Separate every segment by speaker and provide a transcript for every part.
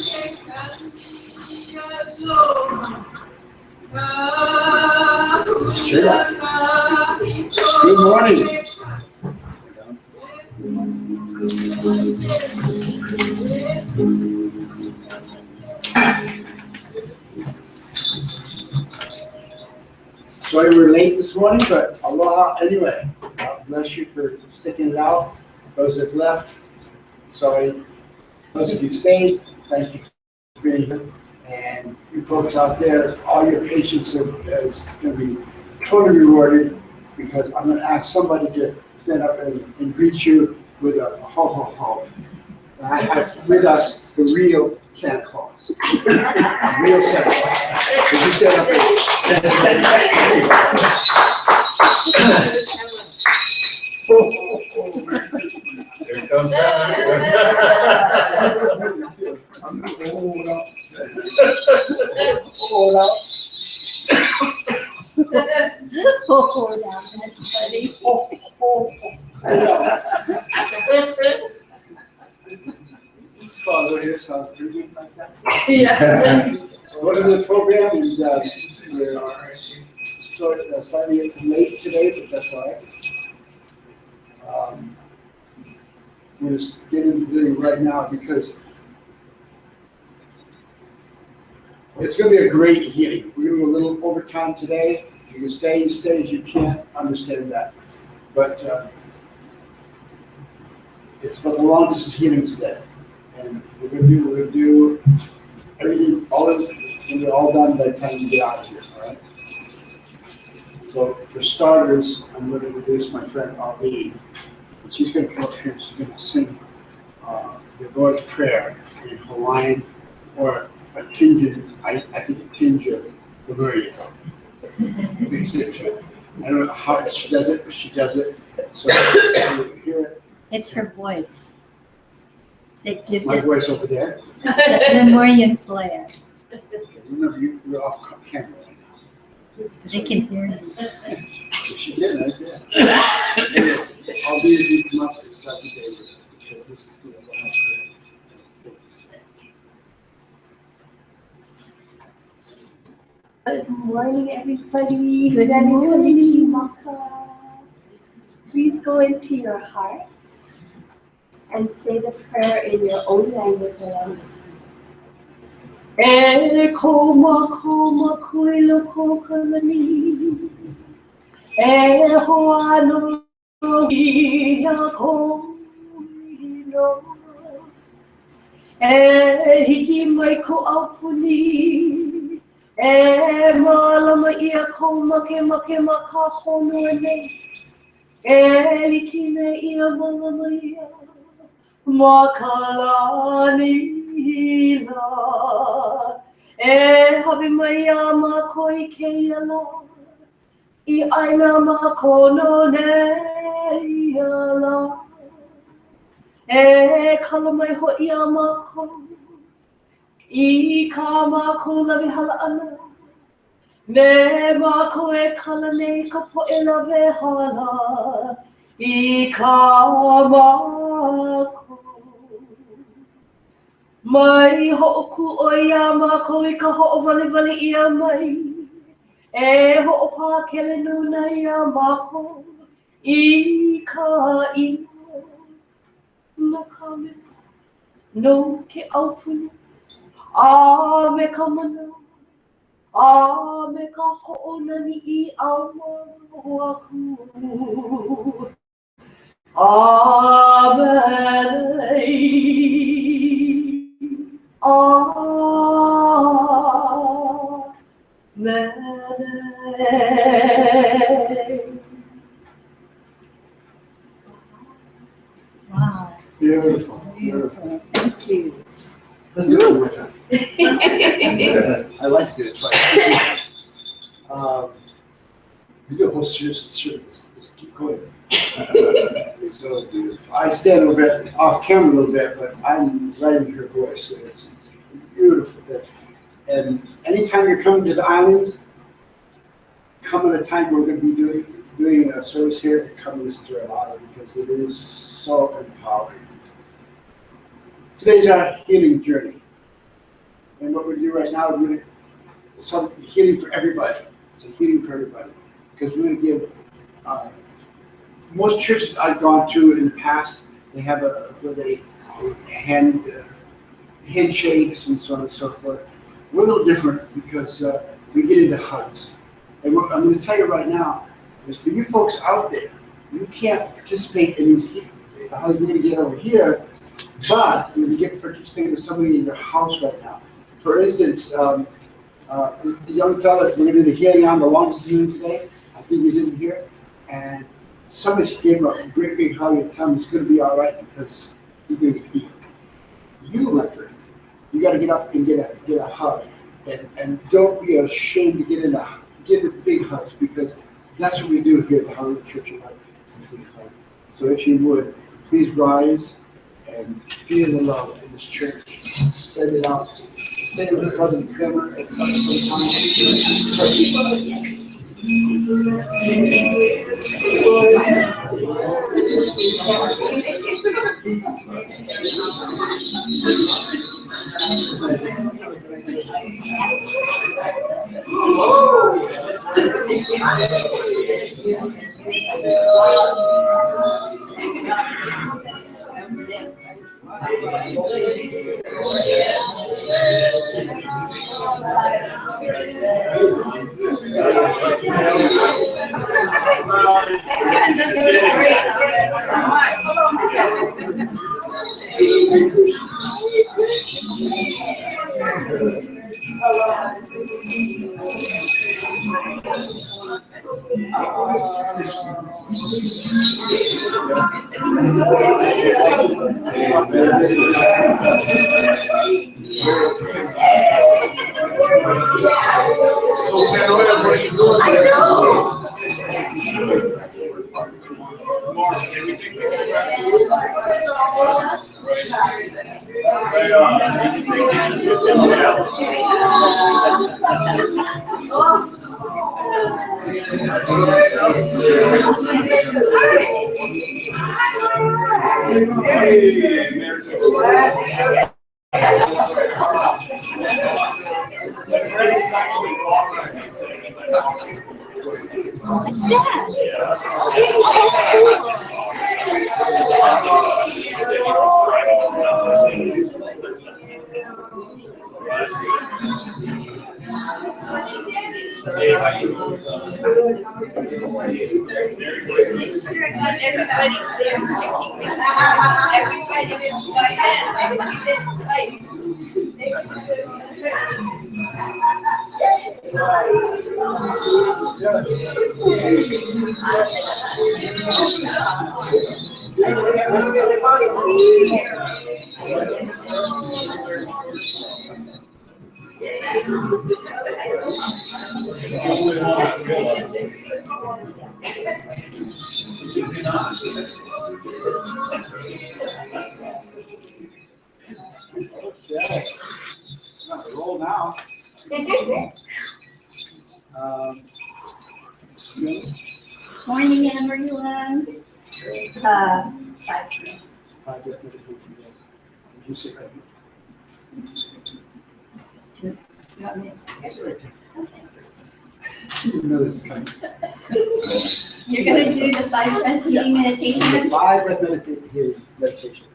Speaker 1: Sheila. Good morning. Sorry we're late this morning, but aloha anyway. God bless you for sticking it out. Those that left, sorry. Those of you who stayed, thank you for being here. And you folks out there, all your patience is going to be totally rewarded, because I'm going to ask somebody to stand up and greet you with a ho ho ho. And I have with us the real Santa Claus. Real Santa Claus. Would you stand up
Speaker 2: Here comes Santa.
Speaker 1: I'm going to hold up. Hold up.
Speaker 3: Oh, that's funny.
Speaker 1: Father here sounds pretty like that.
Speaker 3: Yeah.
Speaker 1: What is the program? Is we're slightly late today, but that's all right. We're just getting into it right now because it's going to be a great healing. We're going to do a little overtime today. You can stay, you stay. If you can't, understand that. But it's about the long distance healing today. And we're going to do everything, all of it, and we're all done by the time you get out of here, all right? So for starters, I'm going to introduce my friend Ali. She's going to come up here and she's going to sing the Lord's Prayer in Hawaiian, or a tinge of, I think a tinge of Lemuria. Mixed into it. I don't know how she does it, but she does it. So you hear it.
Speaker 3: It's her voice that gives
Speaker 1: My
Speaker 3: it
Speaker 1: voice over there.
Speaker 3: Lemurian flair.
Speaker 1: Okay, remember, you're off camera right now.
Speaker 3: They can hear it.
Speaker 1: She did right there. Anyways, I'll be if you come up and start the day with it. So this is the last
Speaker 4: Good morning, everybody. Good morning. Please go into your heart and say the prayer in your own language along. E koma kuilo ko kalani. E hoano ia ko ino. E hiki mai ko aupuni. E malama ia ko make maka hono nei. E likine ia malama ia makalani la. E hawe mai a mako I keia la. I aina mako no nei la. E kala mai hoi a mako. I ka mako lawi hala ana. Me mako e kala nei ka poe lawe hala. I ka mako. Mai ho'oku o ia mako I ka ho'owaliwali ia mai. E ho'opa kele nuna ia mako. I ka ino. No ka mea. No ke aupuni. A me ka mana. A me ka ho'onani I au aku. Amen. Amen.
Speaker 3: Wow.
Speaker 1: Beautiful, beautiful.
Speaker 3: Thank you.
Speaker 1: Let's do it one more time. I like to do it twice. We do a whole series of service. Just keep going. So beautiful. I stand a little bit off camera a little bit, but I'm right in her voice. So it's beautiful. And anytime you're coming to the islands, come at a time we're going to be doing a service here. Come listen to our lot because it is so empowering. Today's our healing journey. And what we're doing right now, we're going to some healing for everybody. It's a healing for everybody. Because we're going to give, most churches I've gone to in the past, they have where they handshakes and so on and so forth. We're a little different because we get into hugs. And what I'm going to tell you right now is for you folks out there, you can't participate in these hugs you're going to get over here, but you get to participate with somebody in your house right now. For instance, the young fella, we're going to do the healing on the longest healing today. I think he's in here. And somebody gave him a great big hug and tell him it's going to be all right because he's going to get healed. You, my friends, you got to get up and get a hug. And don't be ashamed to give the big hugs because that's what we do here at the Hollywood Church of Life. So if you would, please rise and feel the love in this church. Spread it out. Say it with Brother Kramer at some roll now.
Speaker 3: Morning, everyone.
Speaker 1: You sit right here.
Speaker 3: You want me to-
Speaker 1: Sit right there. You know this is coming.
Speaker 3: You're going to do the 5 breath meditation?
Speaker 1: 5 breath meditation.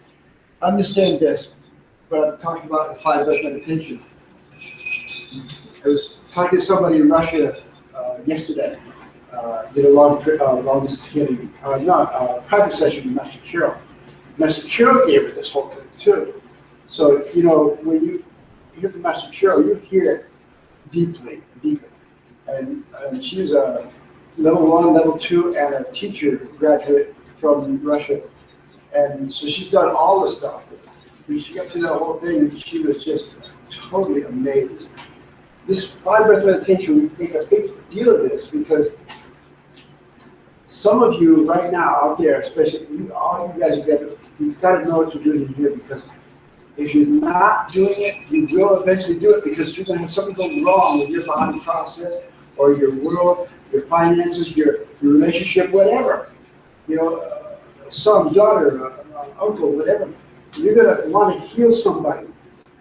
Speaker 1: Understand this, but I'm talking about the 5 breath meditation. I was talking to somebody in Russia yesterday. Did a long distance healing, private session with Master Kiro. Master Kiro gave her this whole thing too. So, you know, when you hear from Master Kiro, you hear it deeply. And she's a level 1, level 2, and a teacher graduate from Russia. And so she's done all this stuff. When she got to that whole thing, and she was just totally amazed. This 5 breath meditation, we make a big deal of this because some of you right now out there, especially all you guys, you've got to know what you're doing in here because if you're not doing it, you will eventually do it because you're going to have something go wrong with your body process or your world, your finances, your relationship, whatever. You know, son, daughter, uncle, whatever. You're going to want to heal somebody.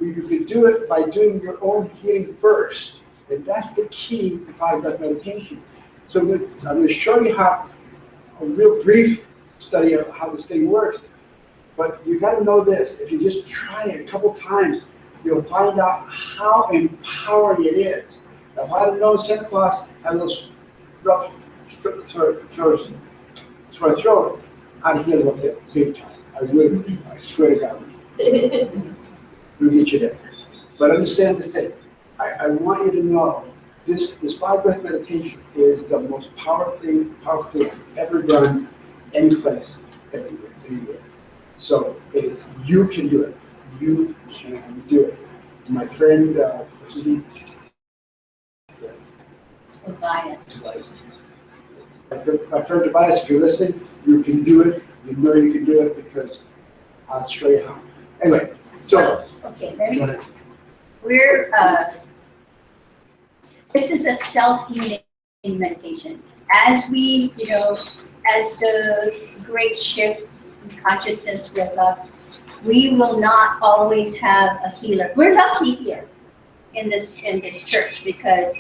Speaker 1: You can do it by doing your own healing first. And that's the key to 5-breath meditation. So I'm going to show you how, a real brief study of how this thing works. But you got to know this. If you just try it a couple times, you'll find out how empowering it is. Now, if I had known Santa Claus had a little rough sore throat, I'd heal him a big time. I would. I swear to God. We'll get you there. But understand this thing. I want you to know this 5-breath meditation is the most powerful thing I've ever done any place, anywhere. So you can do it. You can do it. My friend, what's his name?
Speaker 3: Tobias.
Speaker 1: My friend Tobias, if you're listening, you can do it. You know you can do it because I'll show you how. Anyway, so.
Speaker 3: Okay, we're, this is a self-healing meditation. As we, as the great shift in consciousness with us, we will not always have a healer. We're lucky here in this church because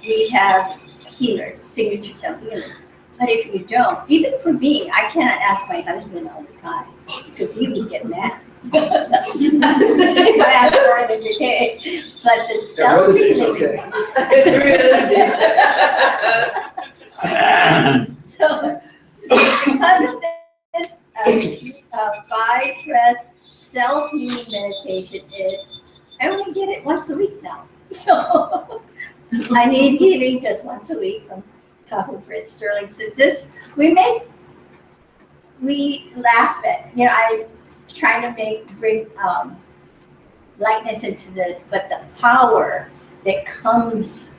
Speaker 3: we have healers, signature self-healers. But if you don't, even for me, I cannot ask my husband all the time because he would get mad. If I ask more than a day. But the self-healing. So, because of this 5-breath self-healing meditation I only get it once a week now. So I need healing just once a week from Tahoe Fritz Sterling. So this, we laugh at, I try to bring lightness into this, but the power that comes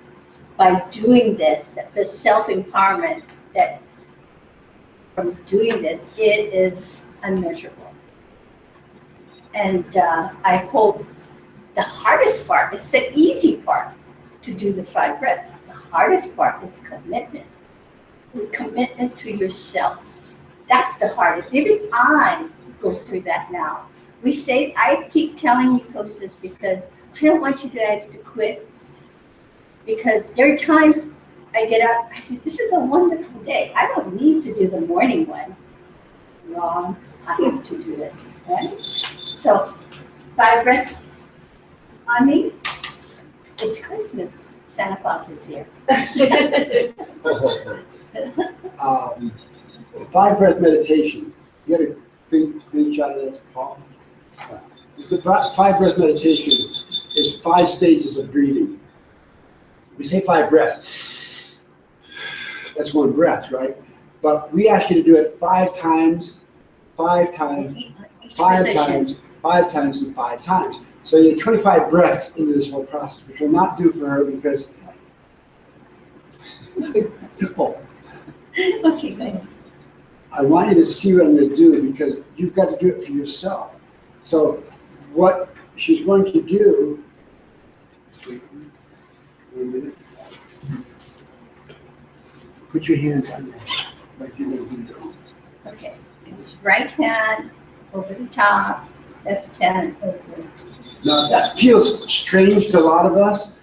Speaker 3: by doing this, the self-empowerment that from doing this, it is unmeasurable. And I hope the hardest part is the easy part to do the 5 breath. The hardest part is commitment. Commitment to yourself. That's the hardest. Even I go through that now. I keep telling you folks this because I don't want you guys to quit. Because there are times I get up, I say, this is a wonderful day. I don't need to do the morning one. Wrong. I have to do it. Right? So, 5 breaths on me. It's Christmas. Santa Claus is here.
Speaker 1: 5-breath meditation. You got a big shot of that, Paul? The 5-breath meditation is 5 stages of breathing. We say 5 breaths. That's 1 breath, right? But we ask you to do it 5 times, 5 times, 5 times, 5 times, and 5 times. So you get 25 breaths into this whole process, which we'll not do for her because.
Speaker 3: Okay, good.
Speaker 1: I want you to see what I'm going to do because you've got to do it for yourself. So what she's going to do, wait 1 minute. Put your hands on that, like you're going to do.
Speaker 3: Okay, it's right hand over the top, left hand over.
Speaker 1: Now that feels strange to a lot of us,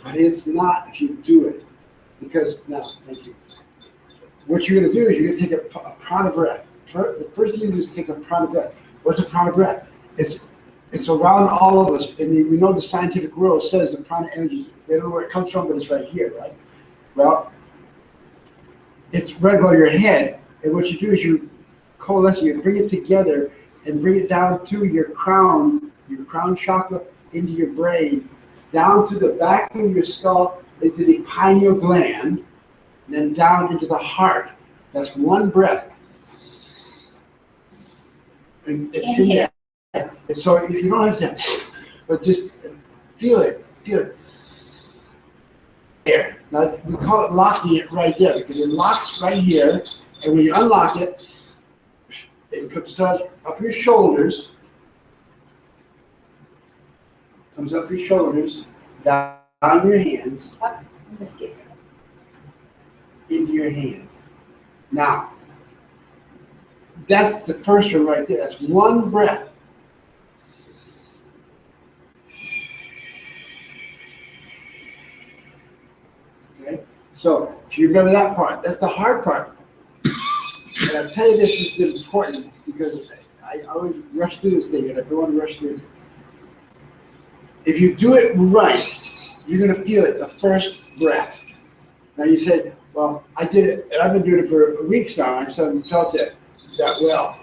Speaker 1: but it's not if you do it. Because now, thank you. What you're going to do is you're going to take a prana breath. The first thing you do is take a prana breath. What's a prana breath? It's around all of us, and we know the scientific world says the prana energy. They don't know where it comes from, but it's right here, right? Well, it's right above your head, and what you do is you coalesce, you bring it together, and bring it down to your crown chakra, into your brain, down to the back of your skull, into the pineal gland, and then down into the heart. That's 1 breath. And it's in there. And so you don't have to, but just feel it. There. Now we call it locking it right there because it locks right here, and when you unlock it, it comes up your shoulders. Comes up your shoulders, down your hands,
Speaker 3: Up in this case.
Speaker 1: into your hand. Now, that's the first one right there. That's 1 breath. So if you remember that part, that's the hard part. And I'll tell you this is important because I always rush through this thing and I don't want to rush through it. If you do it right, you're going to feel it the first breath. Now you said, well, I did it, and I've been doing it for weeks now, and I haven't felt it that well.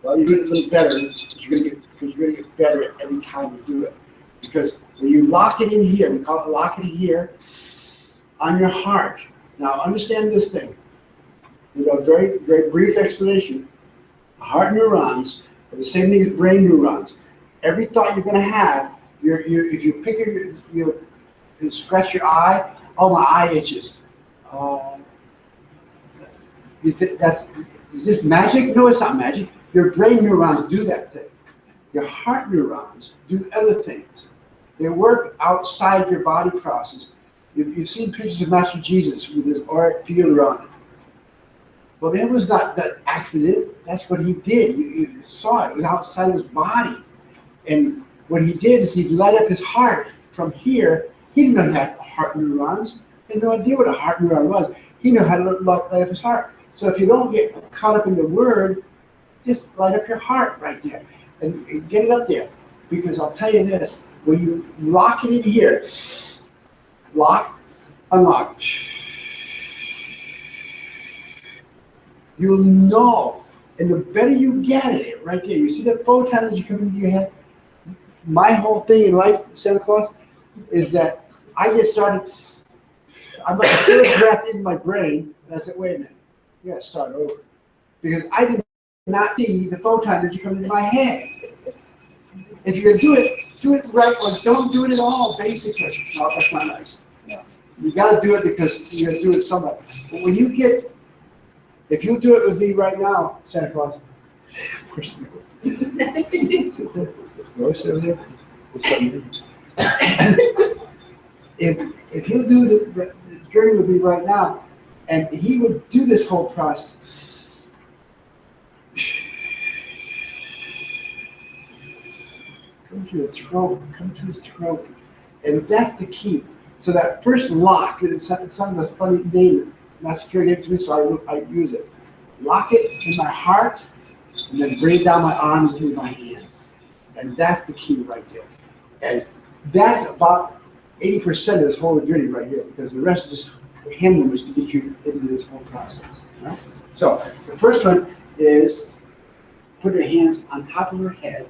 Speaker 1: Well, you do it a little better because you're going to get better every time you do it. Because when you lock it in here, we call it lock it in here, on your heart. Now understand this thing. We've got a very, very brief explanation. Heart neurons are the same thing as brain neurons. Every thought you're going to have, if you pick you scratch your eye, oh, my eye itches. You think is this magic? No, it's not magic. Your brain neurons do that thing. Your heart neurons do other things. They work outside your body process. You've seen pictures of Master Jesus with his auric field around it. Well, that was not that accident. That's what he did. You saw it. It was outside of his body. And what he did is he light up his heart from here. He didn't have heart neurons. He had no idea what a heart neuron was. He knew how to light up his heart. So if you don't get caught up in the word, just light up your heart right there and get it up there. Because I'll tell you this, when you lock it in here, lock, unlock, you'll know. And the better you get at it right there, you see that photon as you come into your head? My whole thing in life, Santa Claus, is that I get started, I'm like the first breath in my brain, and I said, wait a minute, you gotta start over. Because I did not see the photon as you come into my head. If you're gonna do it right, or don't do it at all, basically. No, that's not nice. No. You gotta do it because you're gonna do it somewhere. But when you get, if you do it with me right now, Santa Claus, where's the sit there, what's the voice over there? If you do the journey with me right now, and he would do this whole process. Come to the throat, come to his throat. And that's the key. So that first lock, it's some of a funny name, Master Kira gave to me, so I use it. Lock it in my heart, and then bring it down my arm into my hands. And that's the key right there. And that's about 80% of this whole journey right here, because the rest is just hand movements to get you into this whole process. Right? So the first one is put your hands on top of your head,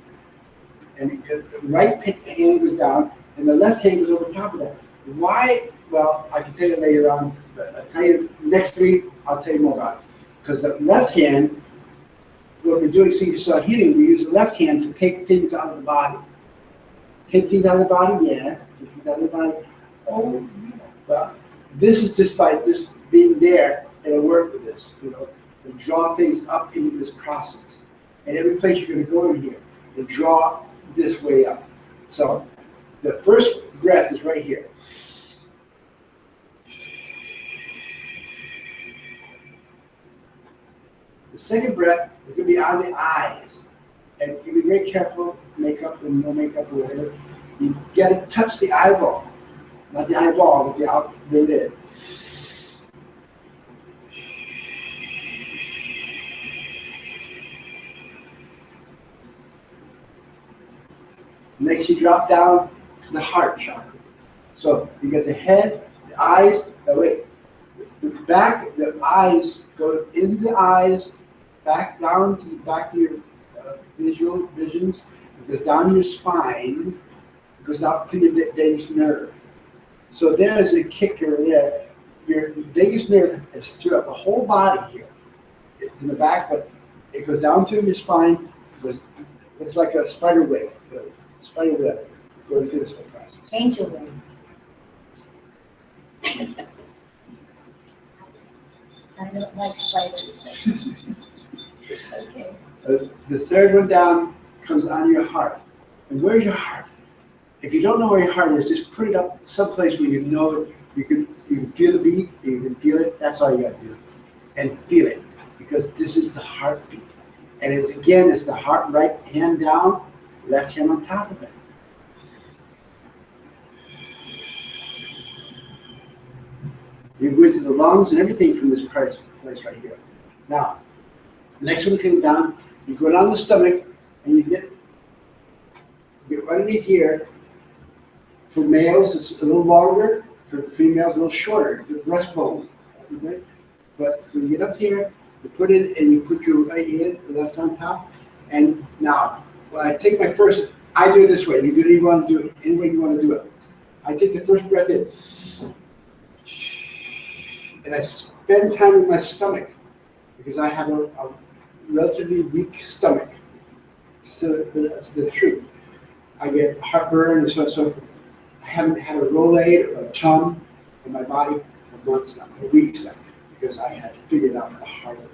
Speaker 1: and the right hand goes down, and the left hand goes over top of that. Why? Well, I can tell you later on, but I'll tell you next week, I'll tell you more about it. Because the left hand, when we're doing single cell healing, we use the left hand to take things out of the body. Take things out of the body, yes. Take things out of the body. Oh, well, this is just by just being there, and it'll work with this, to draw things up into this process. And every place you're going to go in here, you draw this way up. So the first breath is right here. The second breath is going to be on the eyes. And you be very careful, makeup and no makeup or whatever. You got to touch the eyeball. Not the eyeball, but the lid. Makes you drop down to the heart chakra. So you get the head, the eyes, the back, the eyes go in the eyes, back down to the back of your visions. It goes down your spine, it goes up to your vagus nerve. So there's a kicker there. Your vagus nerve is throughout the whole body here. It's in the back, but it goes down through your spine. It's like a spider web. Spider web going through this whole process.
Speaker 3: Angel wings. I don't like spiders. Okay.
Speaker 1: The third one down comes on your heart. And where's your heart? If you don't know where your heart is, just put it up someplace where you know it. You can feel the beat, you can feel it. That's all you got to do. And feel it. Because this is the heartbeat. And it's the heart, right hand down, left hand on top of it. You go into the lungs and everything from this place right here. Now, next one comes down, you go down the stomach and you get underneath here. For males, it's a little longer. For females, a little shorter, the breastbone. Okay? But when you get up here, you put it and you put your right hand, the left on top. And now, when I take my first, I do it this way. You do it, you want to do it any way you want to do it. I take the first breath in. And I spend time in my stomach because I have a relatively weak stomach. So that's the truth. I get heartburn and so on and so forth. I haven't had a Rolade or a tongue in my body for months now, for weeks now, because I had to figure it out the hard way.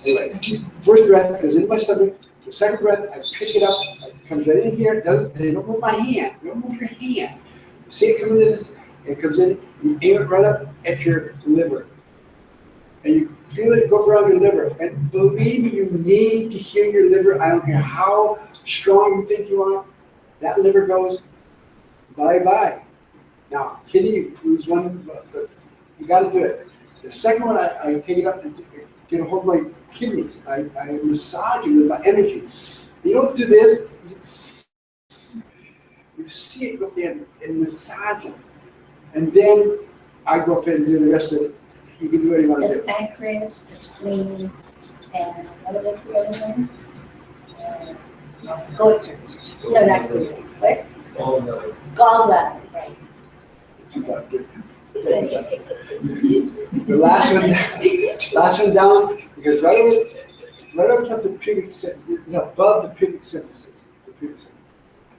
Speaker 1: Anyway, first breath goes into my stomach. The second breath, I pick it up. It comes right in here. Don't move my hand. Don't move your hand. See it coming in this? It comes in. You aim it right up at your liver. And you feel it go around your liver. And believe me, you need to hear your liver. I don't care how strong you think you are. That liver goes bye-bye. Now, kidney is one, but you got to do it. The second one, I take it up and get a hold of my kidneys. I massage them with my energy. You don't do this. You see it go up there and massage them. And then I go up and do the rest of it. You can do what you want to
Speaker 3: The
Speaker 1: do.
Speaker 3: pancreas, the spleen, and what was the other one? Goiter. No, not goiter. What? Gallbladder, right.
Speaker 1: The last one down, because right over top the pubic symphysis, above the pubic symphysis.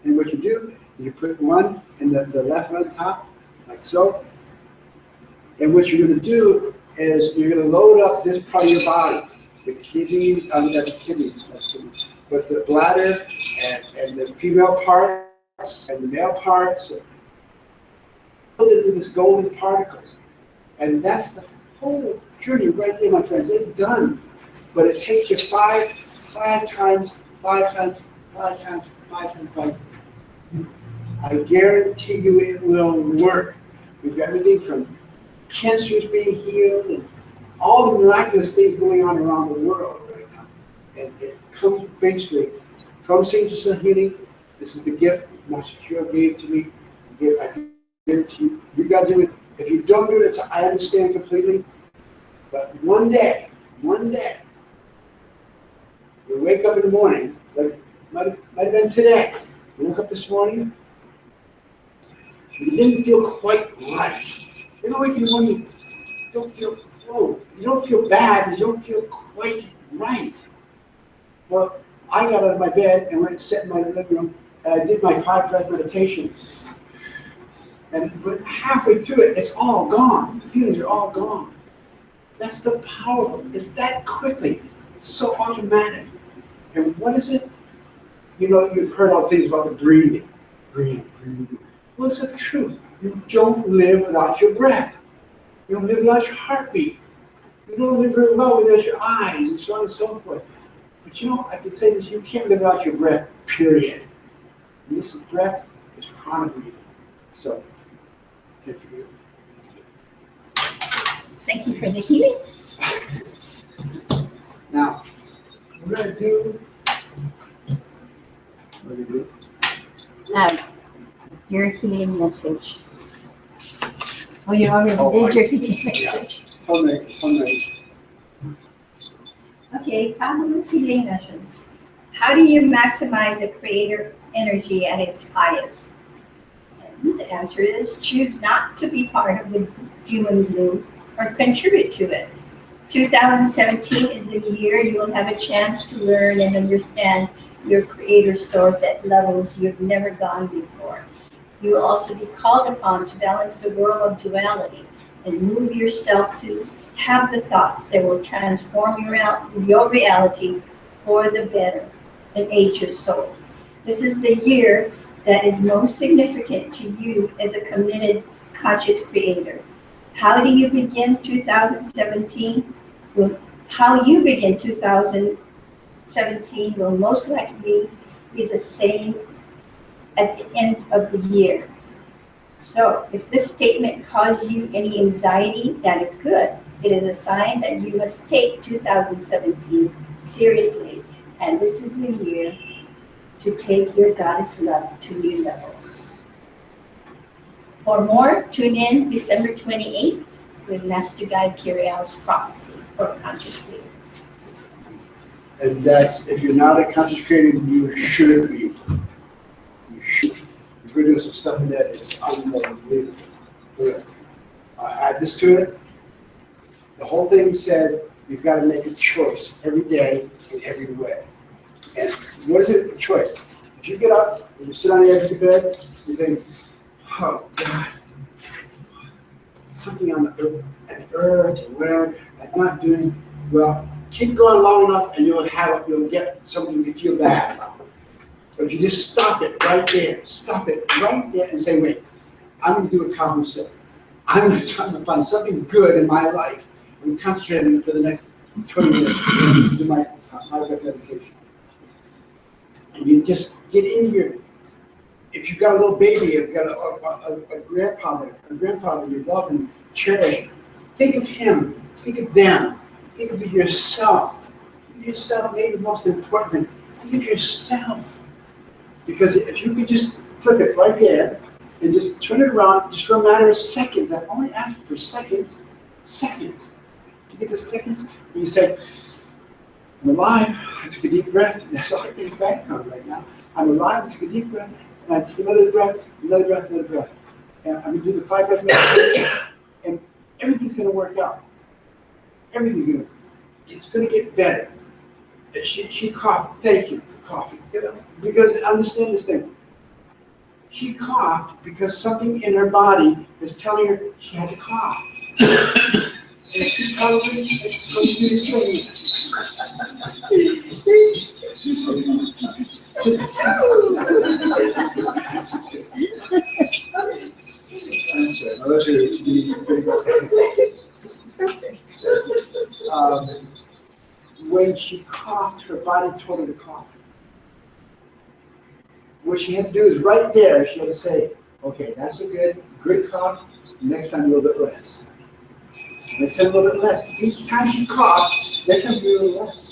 Speaker 1: And what you do, you put one in the left one on top, like so. And what you're going to do is you're going to load up this part of your body, the kidneys, but the bladder and the female parts and the male parts, filled it with this golden particles. And that's the whole journey right there, my friends. It's done. But it takes you five times. I guarantee you it will work. We've got everything from cancers being healed and all the miraculous things going on around the world right now. And it comes basically from Saint Healing. This is the gift Master Kyo gave to me. I give it to you. You got to do it. If you don't do it, I understand completely. But one day, you wake up in the morning, like might have been today. You woke up this morning, you didn't feel quite right. You know, like when you don't feel, you don't feel bad, you don't feel quite right. Well, I got out of my bed and went and sat in my living room, and I did my 5-breath meditation. But halfway through it, it's all gone. The feelings are all gone. That's the power of it. It's that quickly. It's so automatic. And what is it? You know, you've heard all things about the breathing. Breathing. Well, it's the truth. You don't live without your breath. You don't live without your heartbeat. You don't live very well without your eyes, and so on and so forth. But you know, I can tell you this, you can't live without your breath, period. And this breath is prana breathing. So, thank you.
Speaker 3: Thank you for the healing.
Speaker 1: Now, we're going to do, what do you do?
Speaker 3: Your healing message. Oh, you already did your healing message. Okay, Kahu's healing message. How do you maximize the creator energy at its highest? And the answer is choose not to be part of the doom and gloom or contribute to it. 2017 is a year you will have a chance to learn and understand your creator source at levels you've never gone before. You will also be called upon to balance the world of duality and move yourself to have the thoughts that will transform your reality for the better and aid your soul. This is the year that is most significant to you as a committed, conscious creator. How do you begin 2017? Well, how you begin 2017 will most likely be the same at the end of the year. So if this statement caused you any anxiety, that is good. It is a sign that you must take 2017 seriously. And this is the year to take your goddess love to new levels. For more, tune in December 28th with Master Guide Kiriel's prophecy for conscious creators.
Speaker 1: And that's, if you're not a conscious creator, you should be. You should. Because we're doing some stuff in that is unbelievable. Good. Add this to it. The whole thing said you've got to make a choice every day in every way. And what is it, a choice? If you get up and you sit on the edge of the bed, you think, oh God, something on the earth or whatever, I'm not doing well. Keep going long enough and you'll get something to feel bad about. But if you just stop it right there and say, wait, I'm going to do what Calvin said. I'm going to try to find something good in my life and concentrate on it for the next 20 minutes to do my meditation. And you just get in here. If you've got a little baby, if you've got a grandfather you love and cherish, think of him, think of them, think of yourself. Think of yourself, maybe the most important thing, think of yourself. Because if you could just flip it right there and just turn it around just for a matter of seconds, I'm only asking for seconds. You get the seconds, and you say, I'm alive, I took a deep breath, that's all I think back on right now. I'm alive, I took a deep breath, and I took another breath. And I'm going to do the 5 breath meditation, and everything's going to work out. It's going to get better. She coughed, thank you for coughing. Because understand this thing. She coughed because something in her body is telling her she had to cough. And she probably is going to do the training. When she coughed, her body told her to cough. What she had to do is right there, she had to say, okay, that's a good cough, next time a little bit less. Next time a little bit less. Each time she coughs, next time a little less.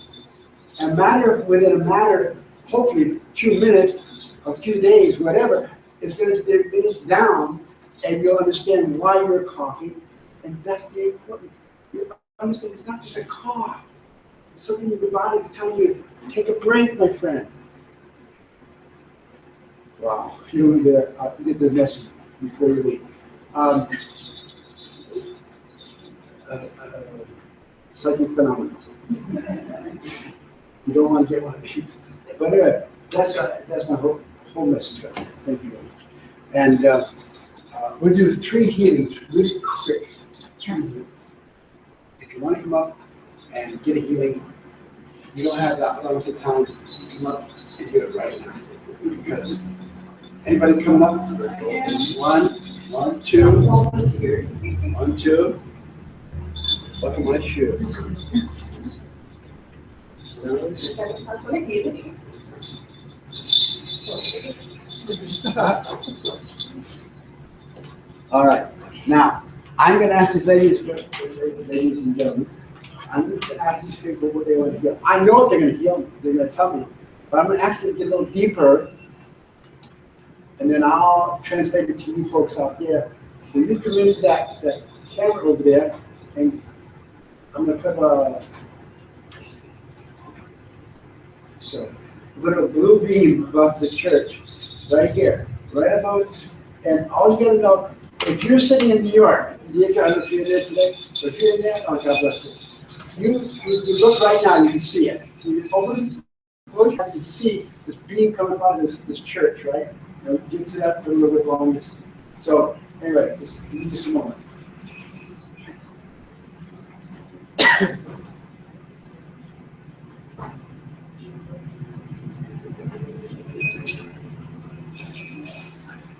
Speaker 1: Within a matter, hopefully 2 minutes or 2 days, whatever, it's going to diminish down and you'll understand why you're coughing. And that's the important. You understand it's not just a cough. It's something in your body is telling you, take a break, my friend. Wow, you need to get the message before you leave. Psychic phenomenon. You don't want to get one of these. But anyway, that's my whole message. Thank you very much. And we'll do 3 healings really quick. 3 healings. If you want to come up and get a healing, you don't have that long of time to come up and do it right now. Because anybody coming up? 1, 2. 1, 2. Look at my shoes. All right. Now, I'm going to ask these ladies and gentlemen, I'm going to ask these people what they want to heal. I know what they're going to heal. They're going to tell me. But I'm going to ask them to get a little deeper, and then I'll translate it to you folks out there. When you come into that camera over there, and I'm going to put a blue beam above the church, right here, right above it. And all you got to know, if you're sitting in New York, I don't know if you're there today, but if you're in there, oh, God bless you. You look right now, you can see it. You open, close your eyes, you can see this beam coming out of this church, right? We'll get to that for a little bit longer. So, anyway, just a moment.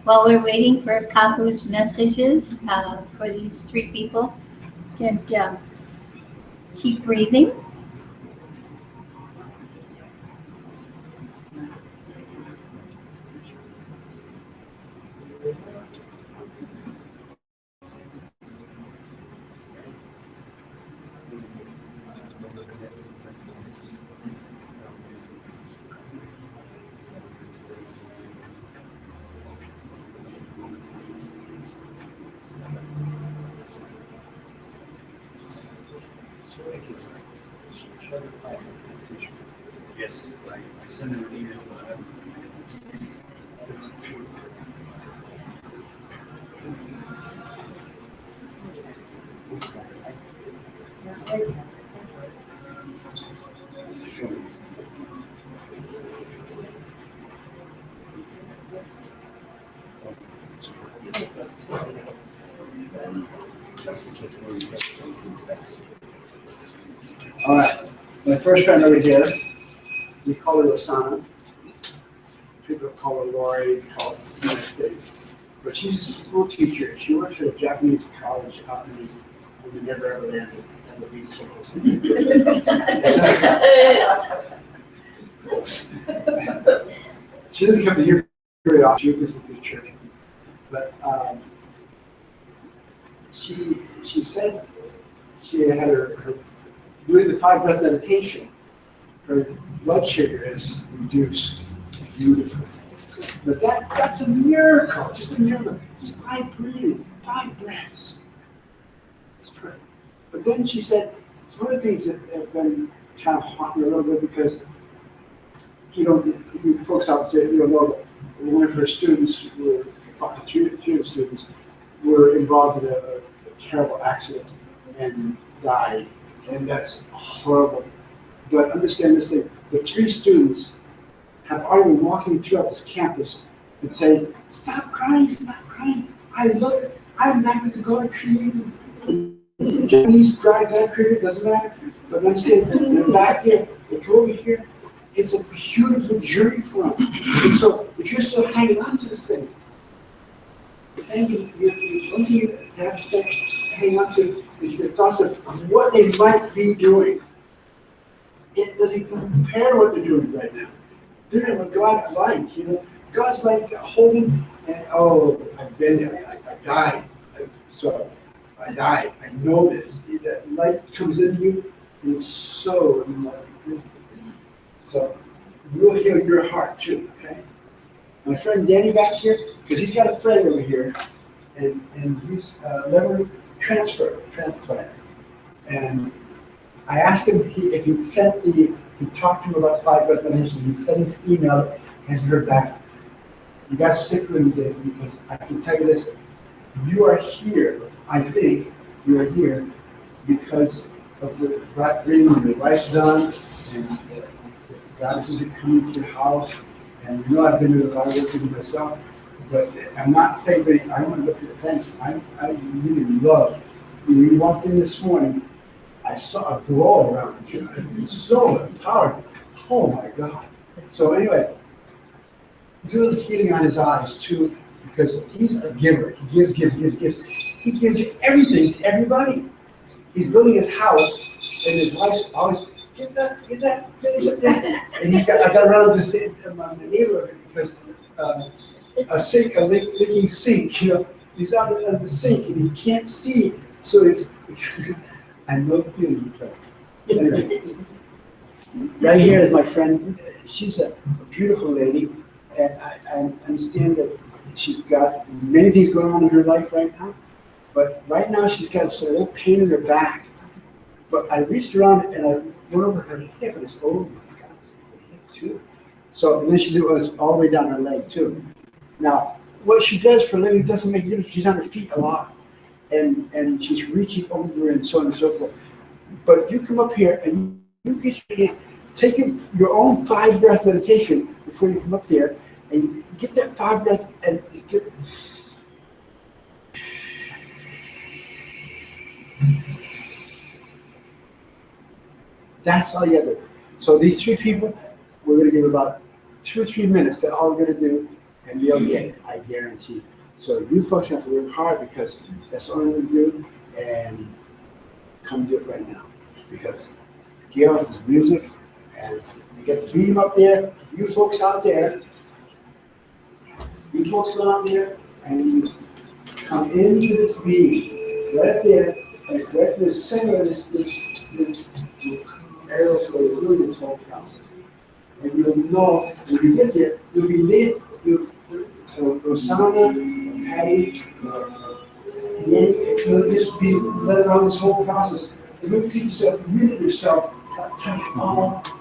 Speaker 3: While we're waiting for Kahu's messages for these 3 people, can keep breathing.
Speaker 2: Yes, I sent him an email.
Speaker 1: All right, my first friend over here, we call her Rosanna. People call her Lori, call her the United States. But she's a school teacher. She works at a Japanese college out in the never ever land of the beach. She doesn't come to here very often. She works at the church. But she said she had her doing the 5 breath meditation, her blood sugar is reduced beautifully. But that's a miracle, just a miracle. Just by breathing, 5 breaths. It's perfect. But then she said, some other things that have been kind of haunting her a little bit because, you folks out there, you know that one of her students, three of the students, were involved in a terrible accident and died. And that's horrible. But understand this thing, the 3 students have already been walking throughout this campus and saying, stop crying, I love it. I'm not with the God created. Japanese God created, doesn't matter. But I'm saying, they're back there, they come over here, it's a beautiful journey for them. And so, if you're still hanging on to this thing, one thing you have to hang on to is your thoughts of what they might be doing. It doesn't compare to what they're doing right now. They're in what God's like, God's like holding, and I've been there, I died. I died. I know this. That light comes into you, and it's so enlightening. So we'll heal your heart too, okay? My friend Danny back here, because he's got a friend over here, and he's liver transplant. And I asked him if he'd sent he talked to him about the 5 breath meditation. He sent his email, hasn't heard back. You got to stick with me, Dave, because I can tell you this. You are here, I think, you are here because of the bringing your life done, and God is coming to your house. And I've been to a lot of work with myself, but I'm not favoring. I want to look at the things. I really love. When you walked in this morning, I saw a glow around you. It was so empowering. Oh my God. So anyway, do the healing on his eyes too, because he's a giver. He gives. He gives everything to everybody. He's building his house, and his wife's always, get that, finish up there. And I got around to say my neighborhood because a leaking sink, he's out of the sink and he can't see, so it's, I know the feeling. Anyway, right here is my friend. She's a beautiful lady, and I understand that she's got many things going on in her life right now, but right now she's got a little pain in her back. But I reached around and I went over her hip and I said, oh my God, it's the hip too. So, and then she did it was all the way down her leg too. Now, what she does for a living doesn't make a difference. She's on her feet a lot. And she's reaching over and so on and so forth. But you come up here and you get your hand, take your own 5 breath meditation before you come up there and get that 5 breath and get. That's all you have to do. So these 3 people, we're going to give about 2 or 3 minutes. That's all we're going to do, and they'll get it, I guarantee. So you folks have to work hard because that's all we're going to do, and come do it right now. Because Gail is music, and you get the beam up there. You folks out there, go out there, and you come into this beam right there, and right in the center of this arrows where you're doing this whole process. And you'll know when you get there, you'll be lit. So Rosanna, Patty, Yanni, you'll just be led around this whole process. And then teach yourself, limit yourself, touch all to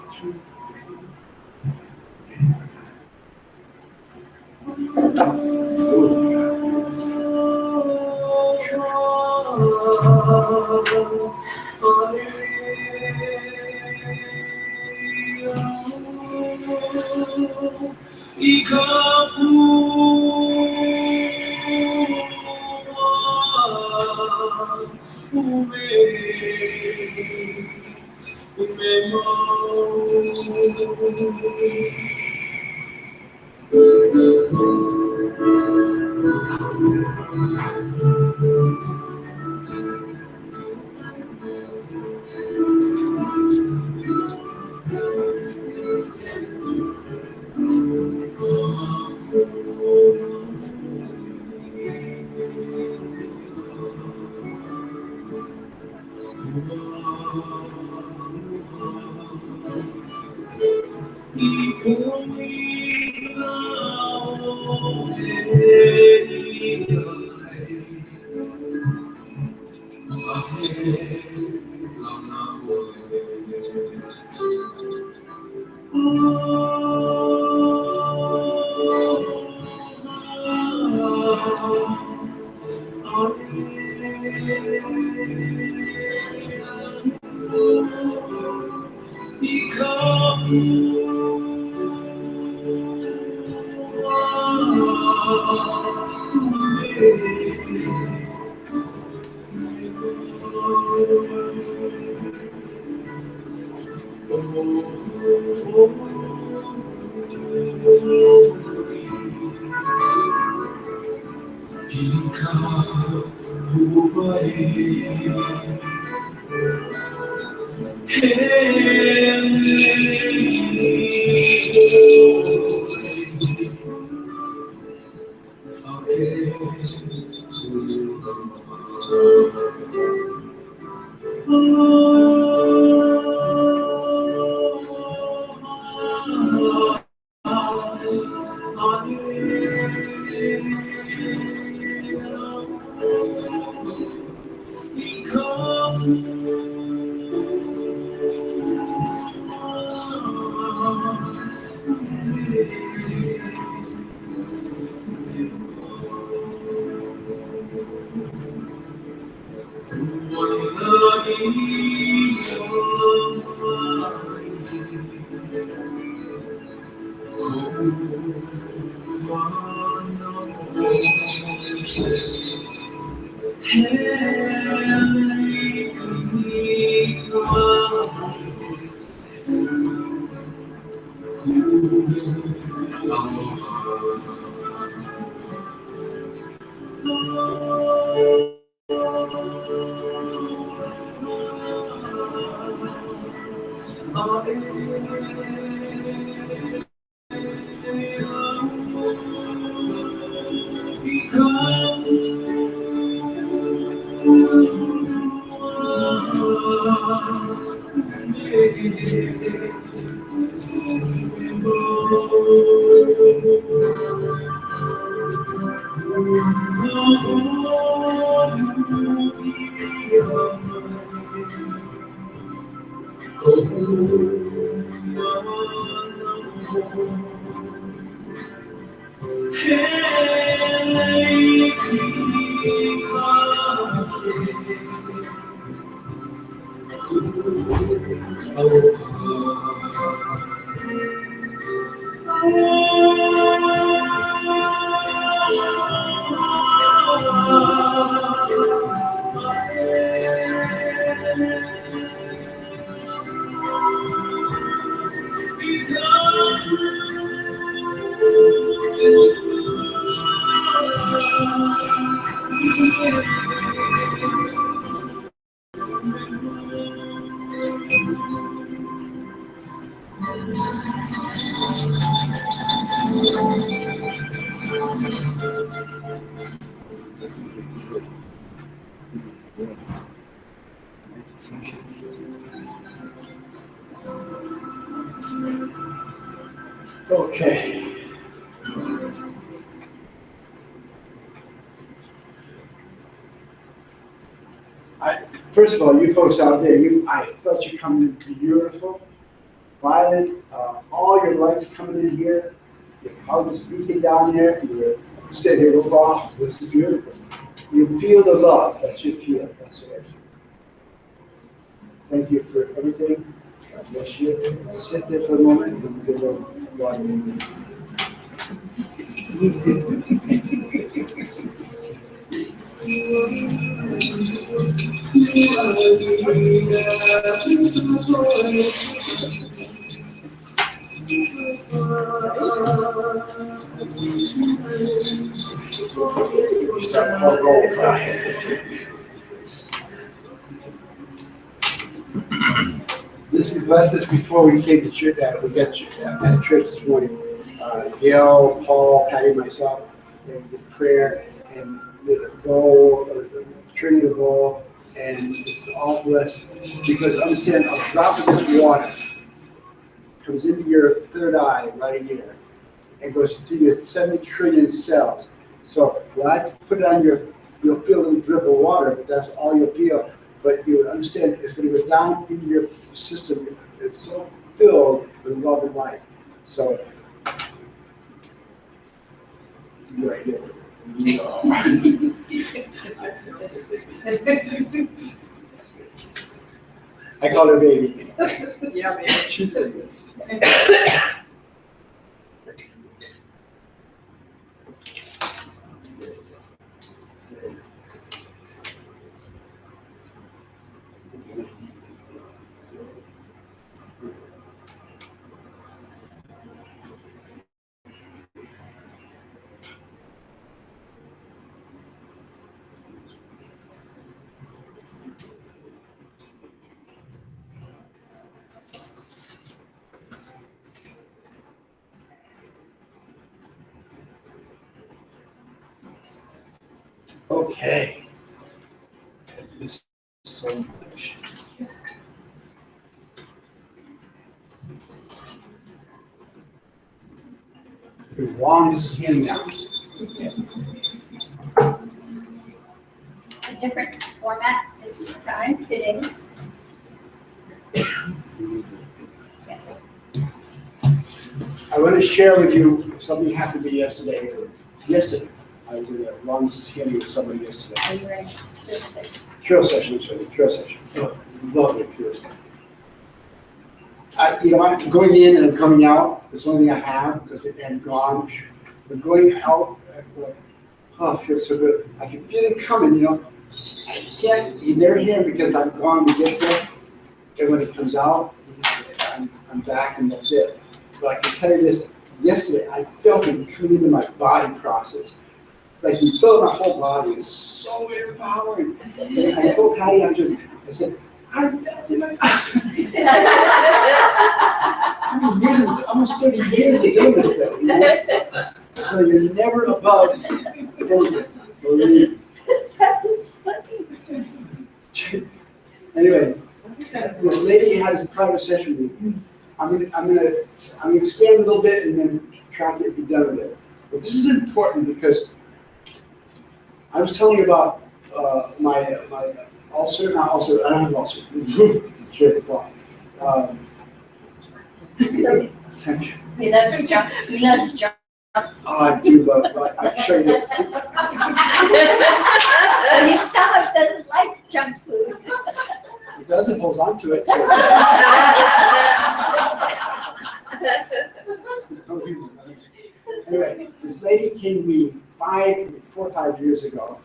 Speaker 1: okay. First of all, you folks out there, I thought you coming in beautiful. Violet, all your lights coming in here. Your houses beating down there. You're sitting here, wow, this is beautiful. You feel the love. That's your feel. That's it. Thank you for everything. God bless you. Sit there for a moment and give a God. This we blessed this before we came to church. We got at church this morning. Gail, Paul, Patty, myself, and the prayer and the bowl, turning the bowl, and it's all blessed. Because understand, a drop of this water comes into your third eye right here and goes to your 7 trillion cells. So when I put it on you'll feel a little drip of water, but that's all you'll feel. But you understand it's going to go down into your system. It's so filled with love and light. So, right here. I call her baby.
Speaker 5: Yeah, baby.
Speaker 1: She's baby. Okay. This is so much. As long as it's healing now.
Speaker 3: A different format this time today.
Speaker 1: I want to share with you something happened to me yesterday. I was in a long healing with somebody yesterday.
Speaker 3: Are you ready?
Speaker 1: Cure session, sorry, cure session. Lovely cure session. You know what? Going in and coming out, it's the only thing I have because it had gone. But going out, oh, it feels so good. I can feel it coming, you know. I can't, you never hear it because I'm gone to get there. And when it comes out, I'm back and that's it. But I can tell you this, yesterday I felt it coming into my body process. Like you feel my whole body, it's so empowering. And I told Patty after, I said, I felt it in my years, almost 30 years of doing this thing. You know? So you're never above anything. Believe.
Speaker 3: That was funny.
Speaker 1: Anyway, this lady has a private session with me. I'm gonna expand a little bit and then try to be done with it. But this is important because I was telling you about my ulcer, not ulcer, I don't have ulcer. Sure, fine. Thank you.
Speaker 3: He loves junk. He loves junk.
Speaker 1: Oh, I do love, I can show you this.
Speaker 3: His stomach doesn't like junk food.
Speaker 1: It does, it holds on to it. So. Anyway, this lady came to me 4 or 5 years ago,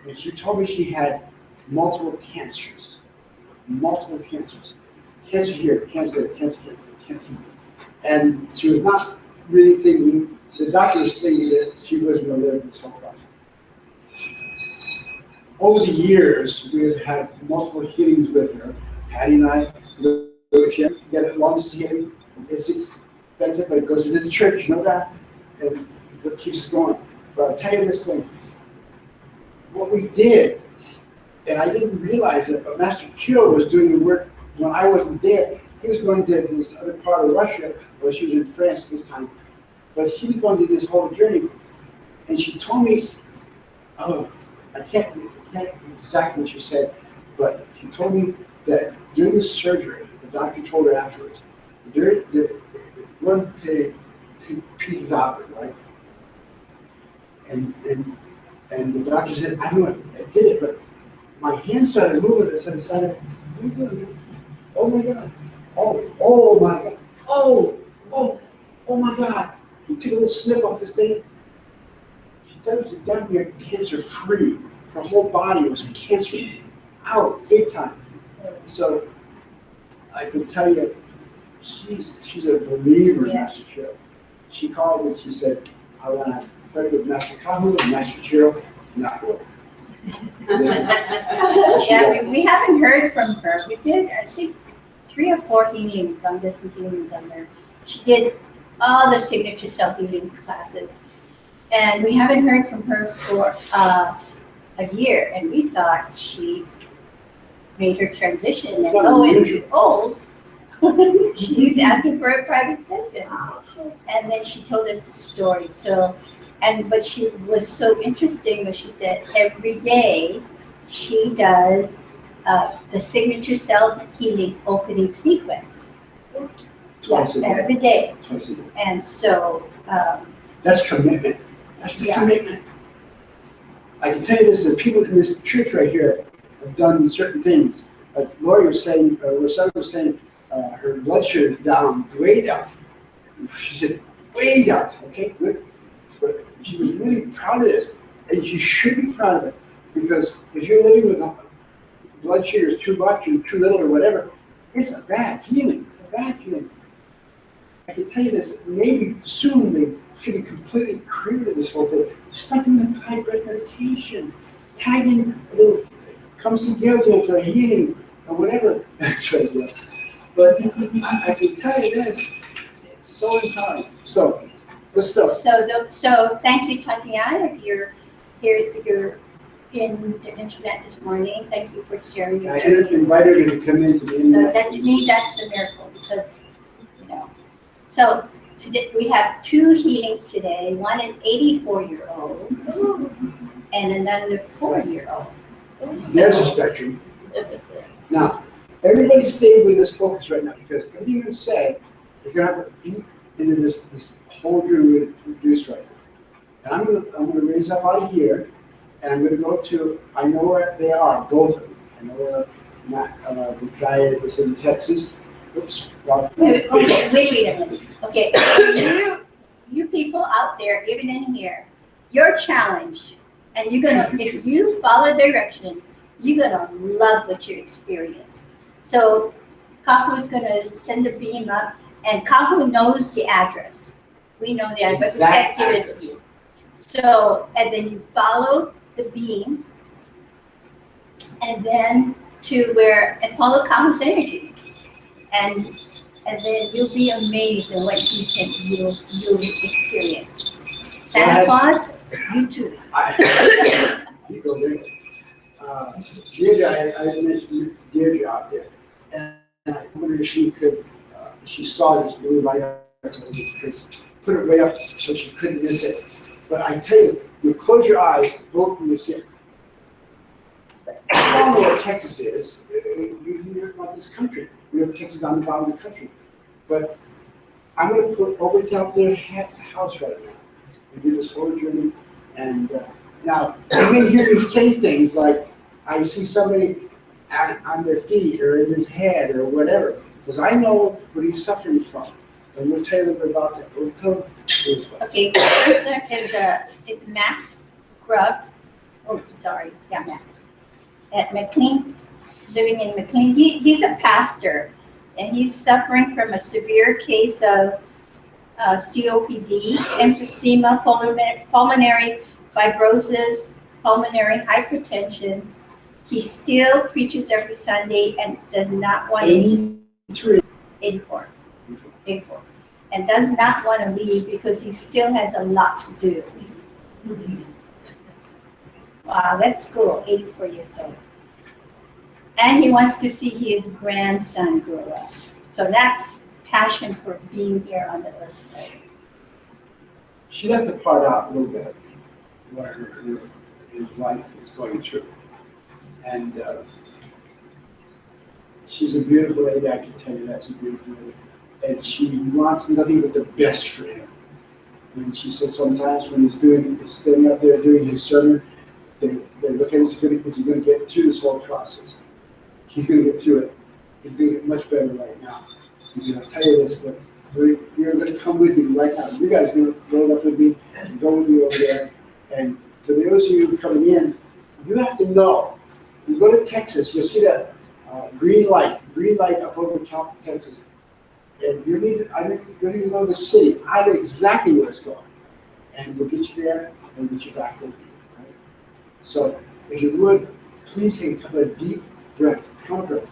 Speaker 1: and she told me she had multiple cancers. Cancer here, cancer there, cancer here, cancer here. And she was not really thinking, the doctor was thinking that she wasn't going to live this whole process. Over the years, we have had multiple healings with her. Patty and I, if you get it once healing, it's expensive, but it goes into the church, you know that? And what keeps us going. But I'll tell you this thing. What we did, and I didn't realize it, but Master Kyo was doing the work when I wasn't there. He was going to this other part of Russia, or she was in France this time. But he was going to do this whole journey. And she told me, oh, I can't exactly what she said, But she told me that during the surgery, the doctor told her afterwards, they're going to take pieces out of it, right? And the doctor said, I know I did it, but my hand started moving. It said, oh my God. Oh my God. Oh my God. He took a little snip off this thing. She said, it was done, you're cancer free. Her whole body was cancer out, big time. So I can tell you, she's a believer in Master Chiro. She called me, she said, I want to pray with Master Kahu and Master Chiro, not work.
Speaker 3: Yeah, we haven't heard from her. We did, I think, 3 or 4 healing, long distance healings on her. She did all the signature self-healing classes. And we haven't heard from her for a year. And we thought she made her transition. And lo and behold, she's asking for a private session. And then she told us the story. So, but she was so interesting when she said every day she does the signature self-healing opening sequence.
Speaker 1: Twice a day.
Speaker 3: Every day.
Speaker 1: Twice a day.
Speaker 3: And so,
Speaker 1: That's commitment. That's the
Speaker 3: Yeah.
Speaker 1: commitment. I can tell you this, that people in this church right here have done certain things. Like Lori was saying, Rosanna was saying, her blood sugar is down, way down. She said, way down, okay, good. But she was really proud of this, and she should be proud of it, because if you're living with blood sugar is too much or too little or whatever, it's a bad feeling, it's a bad feeling. I can tell you this, maybe soon they should be completely cleared of this whole thing. Start doing the 5 breath meditation, tag in a little, come see Gail for a healing or whatever. That's right, yeah. But I can tell you this, it's so empowering. So, let's start.
Speaker 3: so thank you, Tatiana, if you're in the internet this morning. Thank you for sharing your
Speaker 1: I
Speaker 3: journey.
Speaker 1: invited her to come into the
Speaker 3: So
Speaker 1: internet.
Speaker 3: that, to me, that's a miracle because, you know. So today we have 2 healings today, one an 84-year-old and another 4-year-old.
Speaker 1: There's a spectrum. Now, everybody stay with this focus right now, because everything you say, you're gonna have to beat into this whole dream we're gonna produce right now. And I'm gonna raise up out of here, and I'm gonna go to, I know where they are, both of them. I know where the guy that was in Texas. Oops.
Speaker 3: Wait a minute. Okay, you people out there, even in here, your challenge, and you're gonna, if you follow direction, you're gonna love what you experience. So Kahu's gonna send a beam up, and Kahu knows the address. We know the address, but we can't give it to you. So, and then you follow the beam, and then to where, and follow Kahu's energy. And then you'll be amazed at what you'll experience. Santa Claus, you too.
Speaker 1: You go there. Deirdre, I mentioned Deirdre out there, and I wondered if she could, she saw this blue light, put it way up so she couldn't miss it. But I tell you close your eyes, both of you see it. I don't know where Texas is. You hear about this country. We have Texas on the bottom of the country. But I'm going to put over top their house right now and do this whole journey. And now, you may hear me say things like, I see somebody on their feet or in his head or whatever, because I know what he's suffering from. And we'll tell you a little bit about that. We'll tell you this one.
Speaker 3: Okay, is Max Grubb, Max, at McLean, living in McLean. He's a pastor, and he's suffering from a severe case of COPD, emphysema, pulmonary fibrosis, pulmonary hypertension. He still preaches every Sunday and does not want to 84, and does not want to leave because he still has a lot to do. Wow, that's cool, 84 years old. And he wants to see his grandson grow up. So that's passion for being here on the earth. Right?
Speaker 1: She left the part out a little bit, what his wife is going through. And She's a beautiful lady, I can tell you that, she's a beautiful lady. And she wants nothing but the best for him. And she said sometimes when he's standing up there doing his sermon, they look at him, is he going to get through this whole process? He's going to get through it. He's going to get much better right now. He's going to tell you this, that you're going to come with me right now. You guys are going to roll up with me and go with me over there. And for those of you coming in, you have to know. You go to Texas, you'll see that green light up over the top of Texas. And you need to know the city. I know exactly where it's going. And we'll get you there and we'll get you back with you. Right? So if you would, please take a couple of deep breaths. Count breath.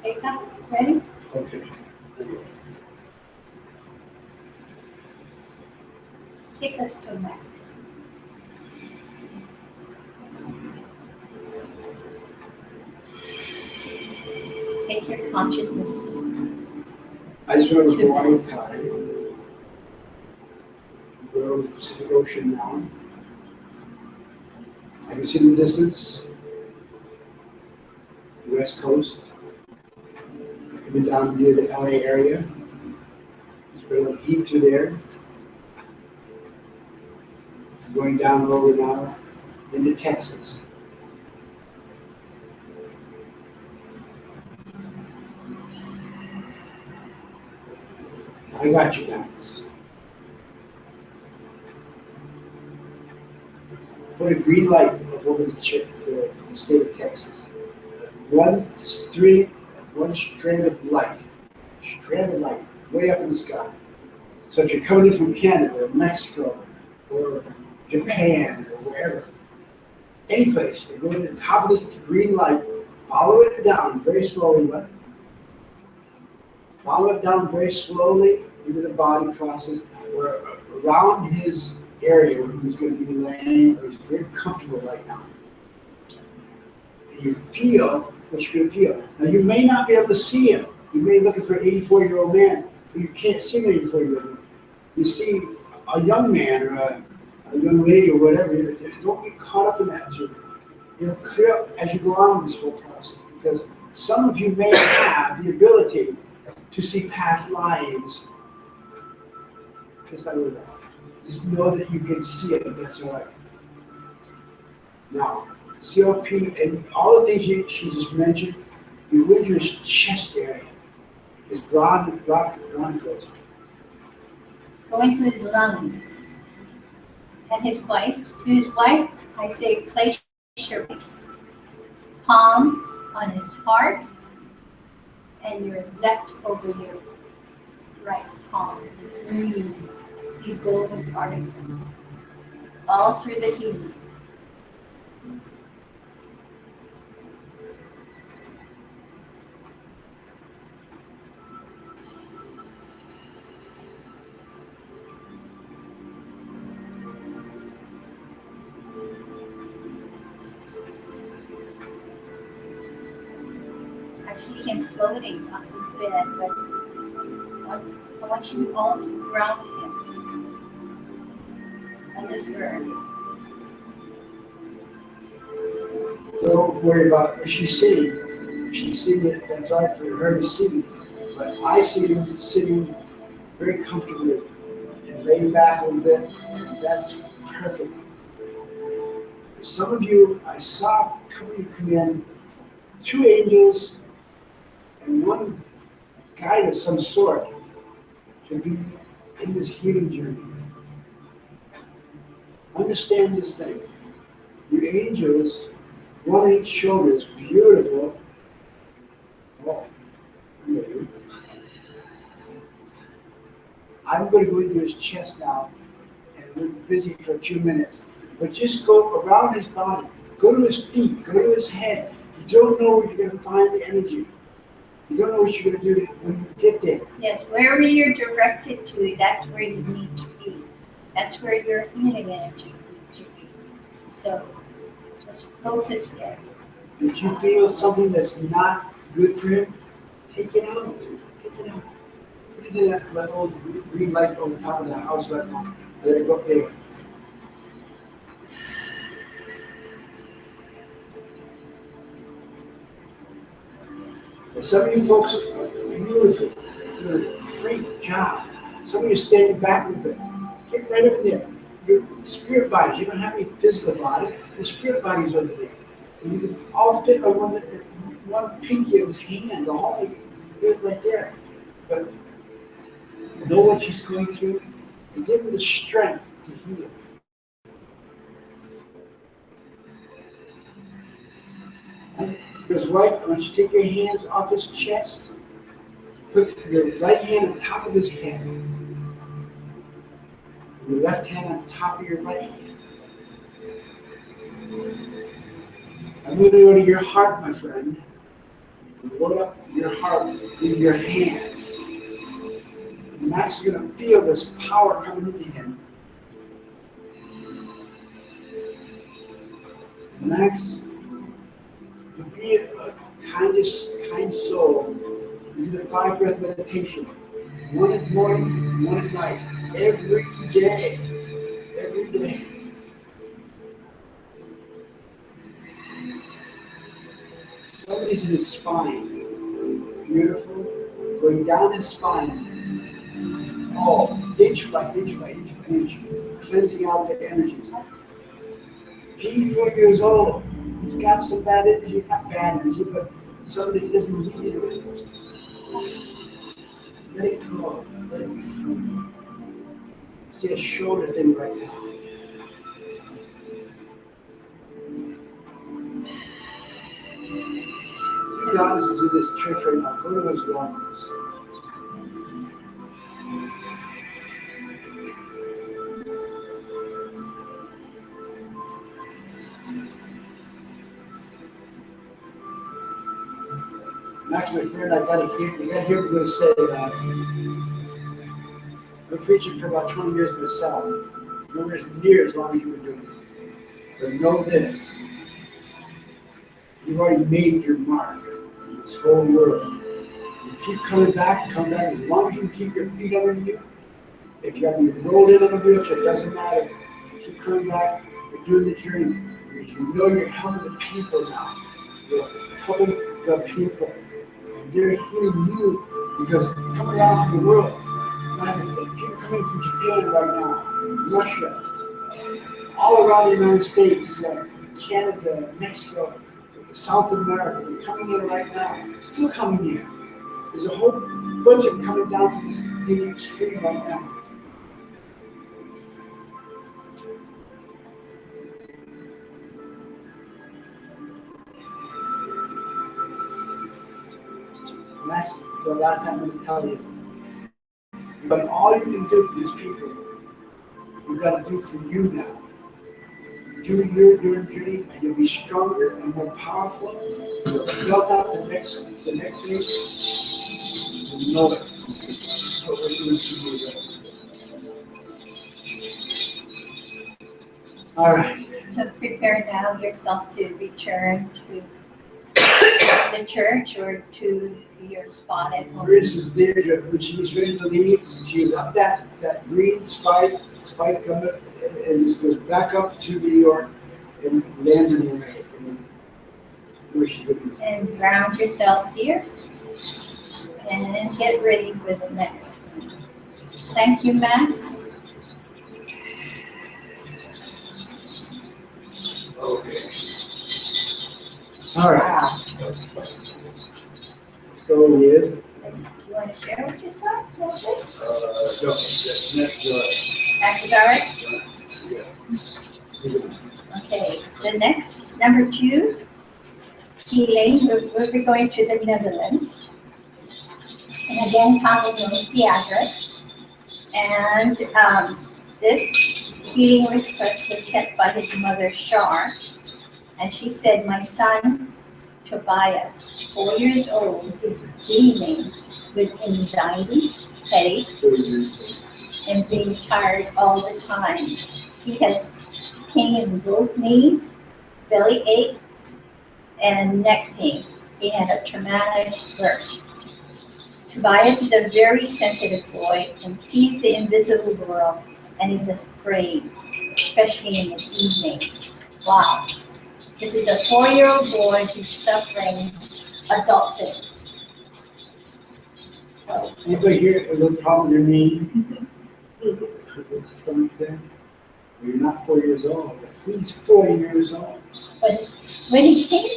Speaker 3: Eka, ready?
Speaker 1: Okay.
Speaker 3: Take us to max. Take your consciousness.
Speaker 1: I just want to go on time. We're over the Pacific Ocean now. I can see the distance. The West Coast. Coming down near the LA area. Just be able to eat through there. Going down over now into Texas. I got you guys. Put a green light up over the state of Texas. One strand of light, way up in the sky. So if you're coming in from Canada or Mexico or Japan or wherever, any place, you go to the top of this green light, follow it down very slowly, follow it down very slowly into the body process, where around his area where he's going to be laying, or he's very comfortable right now. And you feel what you're going to feel. Now you may not be able to see him. You may be looking for an 84-year-old man, but you can't see an 84-year-old man. You see a young man or a young lady or whatever. Don't get caught up in that. It'll clear up as you go on this whole process, because some of you may have the ability to see past lives. Just like that. Just know that you can see it, and that's all right. Now, COP and all the things she just mentioned, you would your chest area is broad goes.
Speaker 3: Go into his lungs. And his wife, to his wife, I say, place your palm on his heart and your left over your right palm. Breathe these golden particles all through the healing. I see him floating on his bed, but I want you all to ground him on this earth.
Speaker 1: Don't worry about what she's seeing. If she's seeing it, that's all right for her to see. But I see him sitting very comfortably and laying back a little bit, and that's perfect. Some of you, I saw come in, 2 angels and 1 guide of some sort to be in this healing journey. Understand this thing. Your angels, 1 on each shoulder, is beautiful. Oh, I'm going to go into his chest now, and we're busy for a few minutes. But just go around his body, go to his feet, go to his head. You don't know where you're going to find the energy. You don't know what you're going to do when you get there.
Speaker 3: Yes, wherever you're directed to, that's where you need to be. That's where your healing energy needs to be. So just focus there.
Speaker 1: If you feel something that's not good for him, take it out. Take it out. Put it in that old green light on top of the house right now. Let it go there. And some of you folks are beautiful, doing a great job. Some of you standing back a little bit. Get right up there. Your spirit bodies, you don't have any physical body, your spirit body's over there. And you can all fit on one pinky of his hand, all of it right there. But know what she's going through and give her the strength to heal. And because right, I want you to take your hands off his chest, put your right hand on top of his head, your left hand on top of your right hand. I'm going to go to your heart, my friend. Load up your heart in your hands. And Max is going to feel this power coming into him. Max, to be a kind soul, do the 5 breath meditation. One at morning, one at night. Every day. Every day. Somebody's in his spine. Beautiful. Going down his spine. Oh, inch by inch by inch by inch. Cleansing out the energies. 84 years old. He's got some bad energy, not bad energy, but somebody he doesn't need it. Let it go. Let it be free. See a shoulder thing right now. Two goddesses in this church right now. Go to those lungs. Max, my friend, I gotta hear what you say. I've been preaching for about 20 years myself. Nowhere near as long as you were doing it. But know this. You've already made your mark in this whole world. You keep coming back, come back. As long as you keep your feet under you, if you have to be rolled in on a wheelchair, it doesn't matter. You keep coming back, you're doing the journey. Because you know you're helping the people now. You're helping the people. And they're healing you because you come around from the world. People coming from Japan right now, Russia, all around the United States, Canada, Mexico, South America, they're coming in right now, still coming in. There's a whole bunch of them coming down to the stream right now. And that's the last time I'm going to tell you. But all you can do for these people, you've got to do for you now. Do your journey, and you'll be stronger and more powerful. You'll belt out the next phase. You'll know it. That's what we're doing for you. All right.
Speaker 3: So prepare now yourself to return to the church or to your spot at home.
Speaker 1: For instance, Deirdre, when she was ready to leave, she was up that green spike coming, and just goes back up to New York and lands in the way. Where she would be.
Speaker 3: And ground yourself here. And then get ready for the next one. Thank you, Max.
Speaker 1: Okay. All right. Let's go with.
Speaker 3: You want to share what you saw?
Speaker 1: No, that's next.
Speaker 3: That's all right?
Speaker 1: Yeah.
Speaker 3: Okay, the next, number 2, healing. We'll be going to the Netherlands. And again, Tommy knows the address. And this healing request was sent by his mother, Shar. And she said, my son, Tobias, 4 years old, is dealing with anxieties, headaches, and being tired all the time. He has pain in both knees, belly ache, and neck pain. He had a traumatic birth. Tobias is a very sensitive boy and sees the invisible world and is praying, especially in the evening. Wow. This is a 4-year-old boy who's suffering adult things. So,
Speaker 1: Anybody here with a problem in your knee? With stomach thing? You're not 4 years old, but he's 40 years old.
Speaker 3: but when he came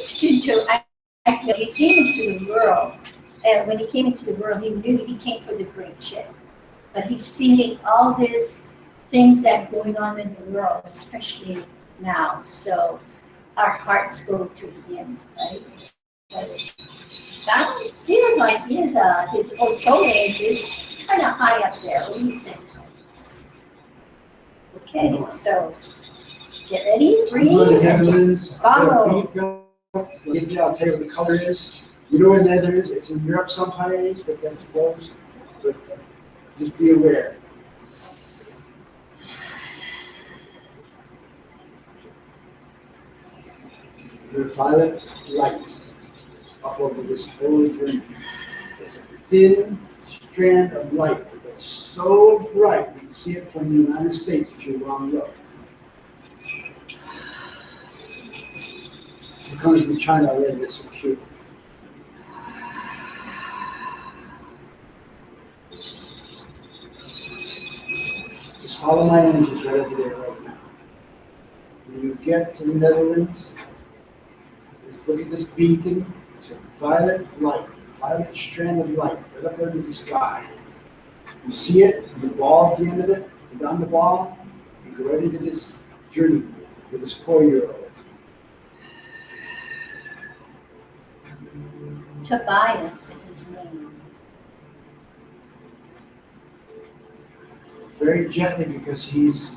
Speaker 3: when he came into the world, he knew he came for the great ship. But he's feeling all these things that are going on in the world, especially now. So our hearts go to him, right? But he was like his soul age is kind of high up there. What do you think? Okay, so get ready,
Speaker 1: I'm going to
Speaker 3: breathe.
Speaker 1: Netherlands.
Speaker 3: Follow.
Speaker 1: I'll tell you what the color is. You know what Netherlands? It's in Europe someplace, but that's close. But just be aware. The violet light up over this whole dream. It's a thin strand of light that's so bright you can see it from the United States if you want to look. It comes from China already, it's so cute. Just follow my energies right over there right now. When you get to the Netherlands, just look at this beacon. It's a violet light, violet strand of light right up under the sky. You see it, the ball at the end of it, and down the ball, you go right into this journey with this 4-year-old.
Speaker 3: Tobias is his name.
Speaker 1: Very gently, because he's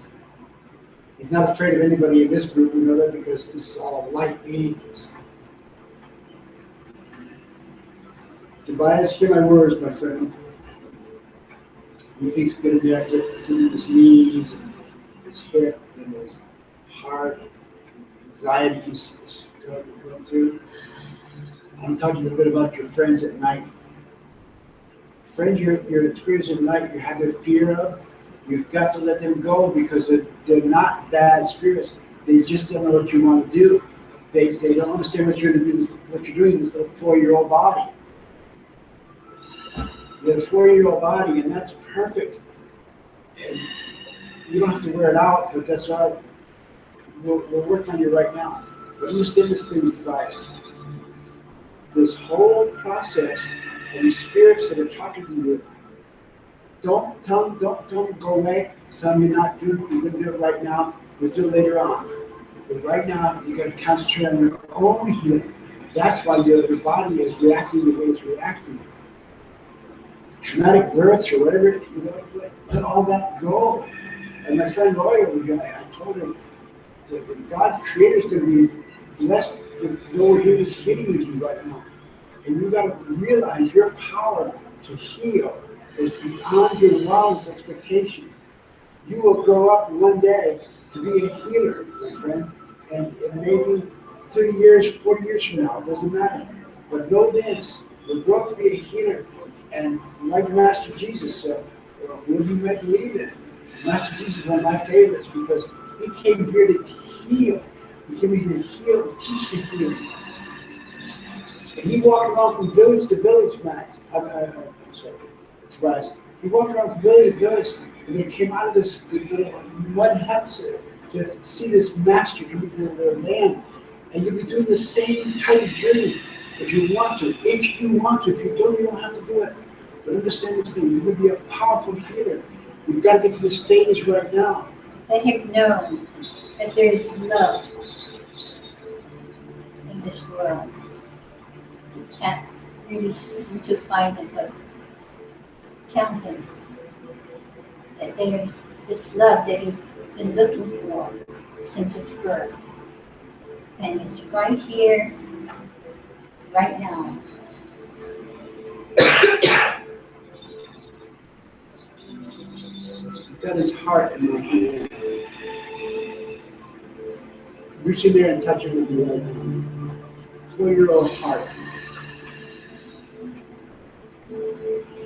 Speaker 1: not afraid of anybody in this group, we know that, because this is all light beings. Tobias, hear my words, my friend. You think he's going to be able to do his knees and his hip and his heart, anxiety he's going through. I'm talking a little bit about your friends at night. Friends you're experiencing at night, you have a fear of, you've got to let them go, because they're not bad spirits. They just don't know what you want to do. They don't understand what you're doing in this little 4-year-old body. You have a 4-year-old body, and that's perfect. And you don't have to wear it out, but that's all right. We'll work on you right now. But understand this thing with Tobias. This whole process of these spirits that are talking to you, don't tell them, don't go away. Tell them you're not doing it. You're going to do it right now. We'll do it later on. But right now, you got to concentrate on your own healing. That's why your body is reacting the way it's reacting. Traumatic births or whatever, let all that go. And my friend Roy over here, I told him that God's creator is going to be blessed with we're doing this healing with you right now. And you got to realize your power to heal is beyond your wildest expectations. You will grow up one day to be a healer, my friend. And maybe 30 years, 40 years from now, it doesn't matter. But know this, you'll grow up to be a healer. And like Master Jesus said, what you might believe in. Master Jesus is one of my favorites, because he came here to heal. He came here to heal, to teach the healing. And he walked around from village to village, Max. Tobias. He walked around from village to village, and they came out of this little mud huts to see this master come into their land. And you'll be doing the same type of journey if you want to. If you want to. If you don't, you don't have to do it. But understand this thing, you're going to be a powerful healer. You've got to get to the stage right now.
Speaker 3: Let him know that there's love in this world. You can't really seem to find it, but tell him that there's this love that he's been looking for since his birth. And it's right here, right now.
Speaker 1: I've got his heart in my hand. Reach in there and touch it with your 4-year-old heart.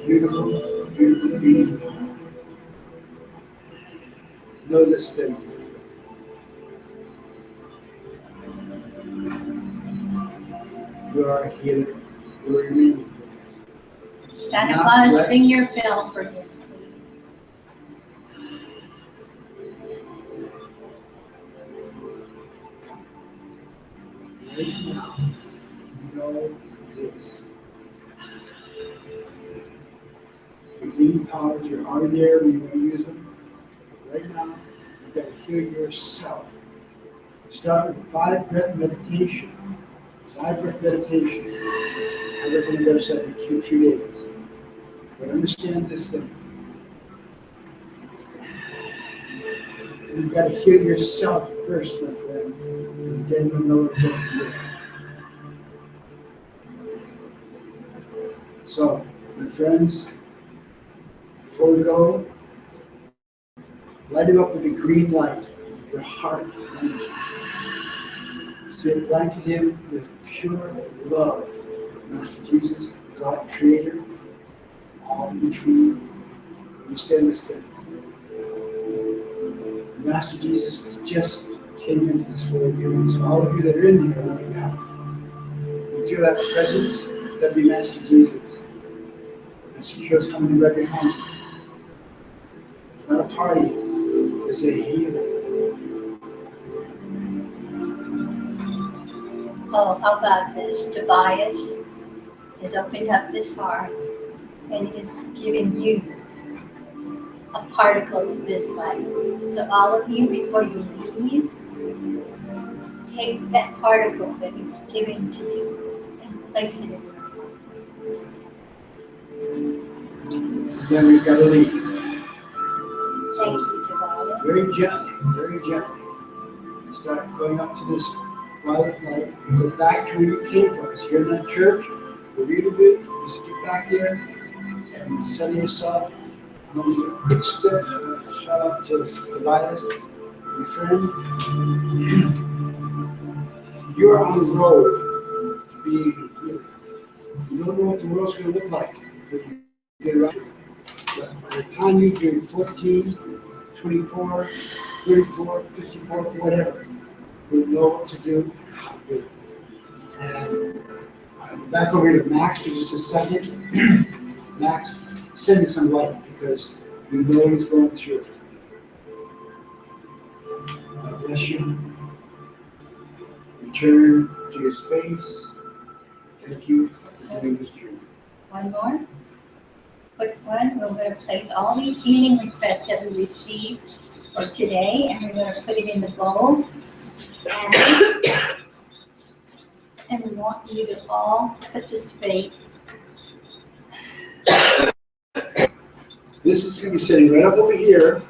Speaker 1: Beautiful, beautiful being. know this thing. You are a healer. You are remaining.
Speaker 3: Santa
Speaker 1: Not
Speaker 3: Claus,
Speaker 1: let-
Speaker 3: ring your bell for him, please.
Speaker 1: Right now, you know this. Your healing powers are already there. You want to use them. Right now, you got to heal yourself. Start with 5-breath meditation. 5-breath meditation. I recommend that for a few days. But understand this thing. You've got to heal yourself first, my friend. And then you'll know what to do from there. So, my friends, before we go, light it up with a green light, your heart energy. So you blanket him with pure love. Master Jesus, God Creator, all between you stand this thing. Master Jesus just came into this world here. So all of you that are in here right now, you feel that presence, that be Master Jesus. Master Jesus coming right behind you. It's not a party, it's a healing.
Speaker 3: Oh, how about this? Tobias has opened up his heart and is giving you a particle of this light. So all of you, before you leave, take that particle that he's giving to you and place it in your heart.
Speaker 1: Then we've got to leave.
Speaker 3: Thank you, Tobias.
Speaker 1: Very gently, start going up to this violet light and go back to where you came from. So you're in that church, where you to be, just get back there and settle yourself on your quick step. Shout out to Tobias, my friend. You're on the road to being healed. You don't know what the world's going to look like when you get around. But by the time you do 14, 24, 34, 54, whatever, you'll know what to do and how to do it. And I'm back over here to Max for just a second. Max, send me some light because we know he's going through it. God bless you. Return to your space. Thank you for doing this journey.
Speaker 3: One more. Quick one. We're going to place all these healing requests that we received for today, and we're going to put it in the bowl. And we want you to all participate.
Speaker 1: This is going to be sitting right up over here.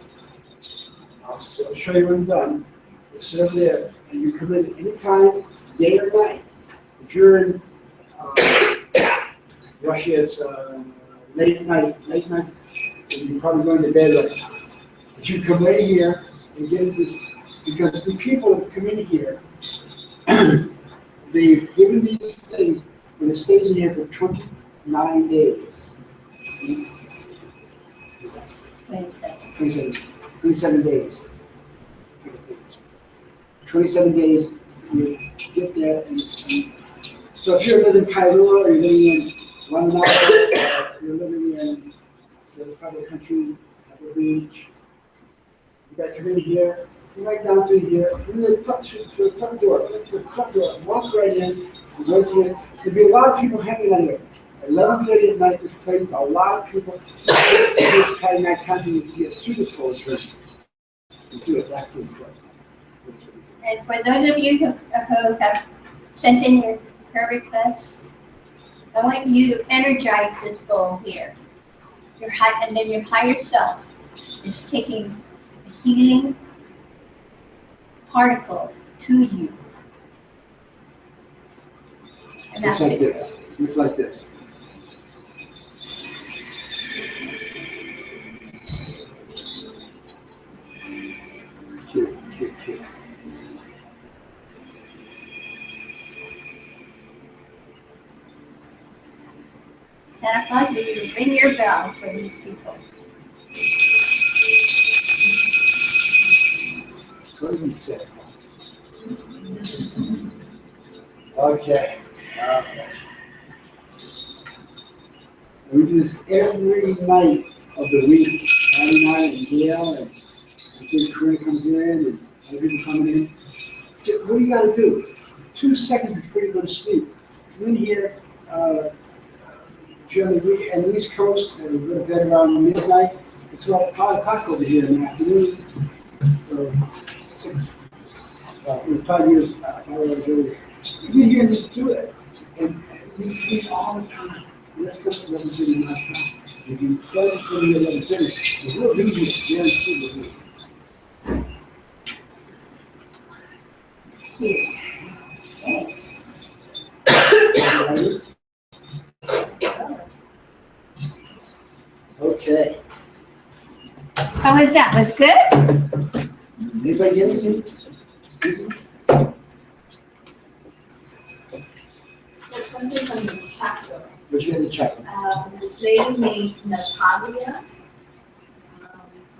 Speaker 1: I'll show you when I'm done. It's sit over there, and you come in anytime, day or night. If you're in Russia, it's late night, and you're probably going to bed right now. But you come right here and get this, because the people that come in here, they've given these things, and it stays in here for 29 days. 27 days. 27 days, you get there, and so if you're living in Kailua, or you're living in Wanamachi, you're living in the part of the country, at the beach, you got to come in here, come right down through here, from the front door, walk right in, right here. There'll be a lot of people hanging out here. 11:30 at night, this place, a lot of people, this kind of night time, you get through this whole trip. You do it back to the front.
Speaker 3: And for those of you who have sent in your prayer requests, I want you to energize this bowl here. And then your higher self is taking a healing particle to you. And
Speaker 1: Looks
Speaker 3: that's
Speaker 1: like
Speaker 3: it.
Speaker 1: this. Looks like this. Cute.
Speaker 3: Santa Claus, you need to ring your bell for these people.
Speaker 1: what did he say? Okay. We do this every night of the week. Friday night and Gail and Big Corinne comes in and other people coming in. What do you gotta do? 2 seconds before you go to sleep. Come in here, if you're on the East Coast and you go to bed around midnight, it's about 5 o'clock over here in the afternoon. So 5 years earlier. Come in here and just do it. And we eat all the time. Let's go to Reverend City last time. If you play for the Reverend City, we'll leave you, guaranteed we'll leave. Okay.
Speaker 3: How was that? Was it good?
Speaker 1: Anybody get anything?
Speaker 5: There's something from the chapter.
Speaker 1: What you had to check?
Speaker 5: This lady named Natalia.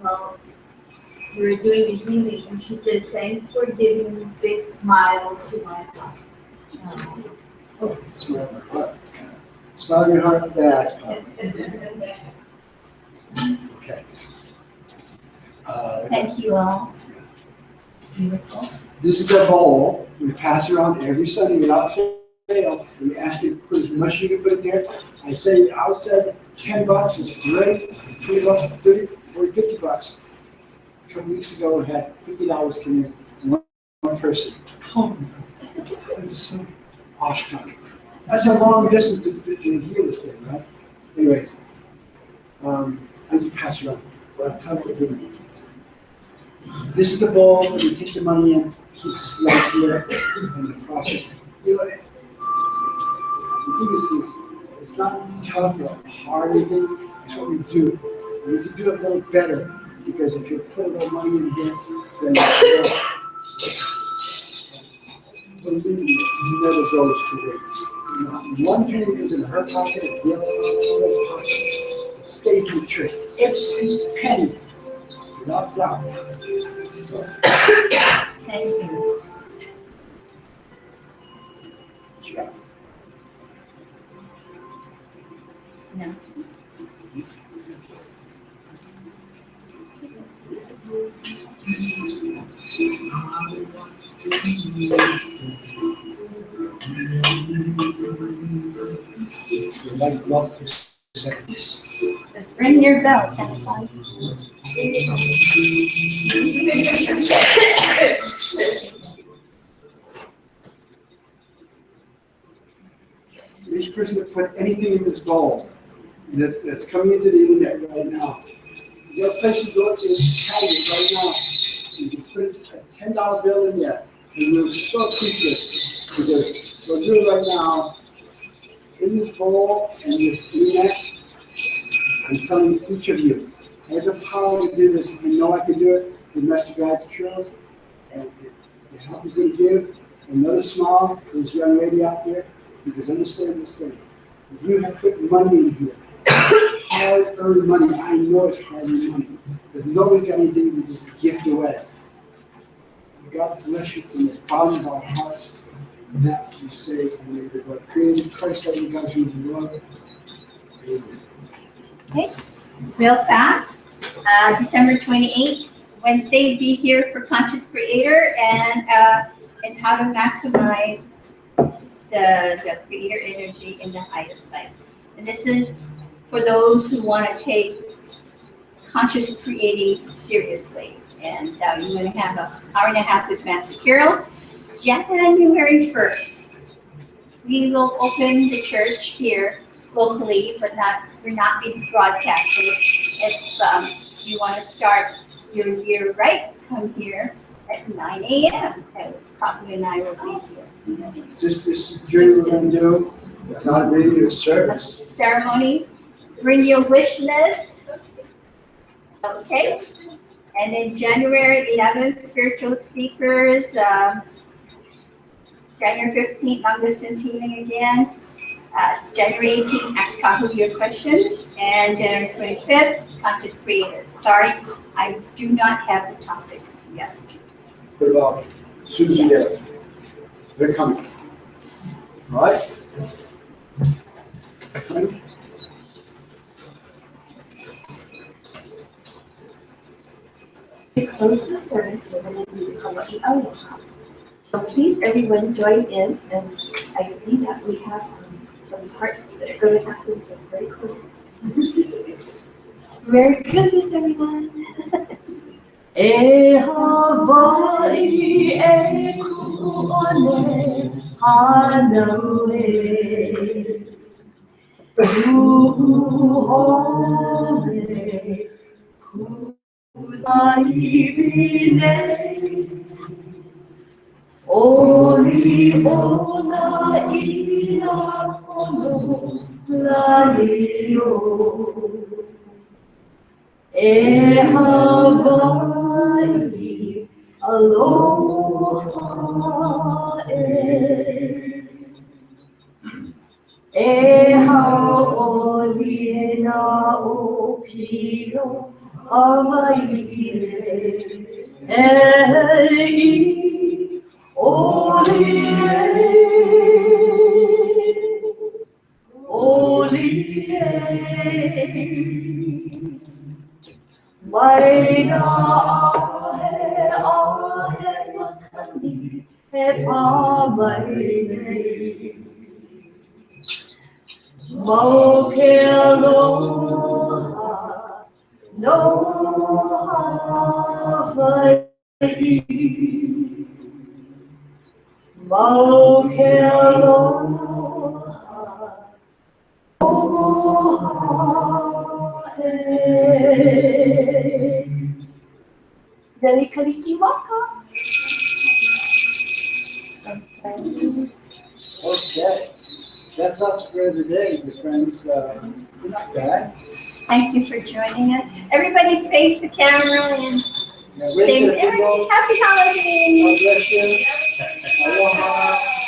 Speaker 5: Well, we were doing the healing, and she said, "Thanks for giving a big smile to my heart."
Speaker 1: Oh, smile in your heart. Smile in your heart, that's powerful. Okay.
Speaker 3: Thank you all. Beautiful.
Speaker 1: This is the bowl. We pass it around every Sunday without fail. We ask you to put as much as you can put in there. I say outside $10 is great. $20, 30, 40, $50. A couple weeks ago, we had $50 come in, one person. Oh, I'm so awestruck. That's a long distance to hear this thing, right? Anyways, I do pass it around. Well, tell me what we're doing. This is the bowl, and we take the money in, keeps us light here, and the process. You know, the thing is, it's not tough or hard or anything, it's what we do. And we can do it a little better, because if you put a little money in here, then believe me, you never goes to waste. Not one penny goes in her pocket, the other pocket. Stay in the trick. Every penny, without doubt.
Speaker 3: Thank you.
Speaker 1: What you got?
Speaker 3: No.
Speaker 1: Like love for seconds.
Speaker 3: Ring your bell, Santa Claus.
Speaker 1: Each person that put anything in this bowl that's coming into the internet right now, you got a place to go to Target right now. You can put a $10 bill in there, and we're so appreciative because we'll do it right now in this bowl and this internet. I'm telling each of you, I have the power to do this. I know I can do it with Master Guides Cures, and the help is going to give another smile for this young lady out there, because understand this thing. If you have put money in here, hard-earned money, I know it's hard-earned money, but nobody's got anything to just gift away. God bless you from the bottom of our hearts, that we say, and may the God created Christ that you guys use the Lord. Amen.
Speaker 3: Okay, real fast. December 28th, Wednesday, be here for Conscious Creator, and it's how to maximize the creator energy in the highest life. And this is for those who want to take conscious creating seriously. And you're going to have an hour and a half with Master Carol. January 1st, we will open the church here locally, but we're not being broadcasted. If you want to start your year right, come here at 9 a.m. and Coffee and I will be here.
Speaker 1: This journey we're going to do, it's not a radio service.
Speaker 3: Ceremony, bring your wish list. Okay. And then January 11th, Spiritual Seekers. January 15th, Long Distance Healing again. January 18th, Ask Kahu Your Questions. And January 25th, Conscious Creators. Sorry, I do not have the topics yet.
Speaker 1: put it out as soon as you get it.
Speaker 3: Yes.
Speaker 1: They're coming. All right?
Speaker 6: To close the service, we're going to do Hawaii Aloha. So please, everyone, join in. And I see that we have some hearts that are going up, and so it's very cool. Merry Christmas, everyone.
Speaker 4: E Hawaii e ku'one hanaue Ku'uhore ku'aivine Oli ona ina pono lalio E Hawaii, aloha e haoli e na o pio Hawaii e oli e Waina ahe makani he pāmaine Mau ke aloha no Hawaii Mau ke aloha Dali kalikimaka.
Speaker 1: Okay. That's us for today, my friends. We're not bad.
Speaker 3: Thank you for joining us. Everybody face the camera and
Speaker 1: Yeah,
Speaker 3: say,
Speaker 1: Rachel,
Speaker 3: happy holidays.
Speaker 1: God bless you. Aloha.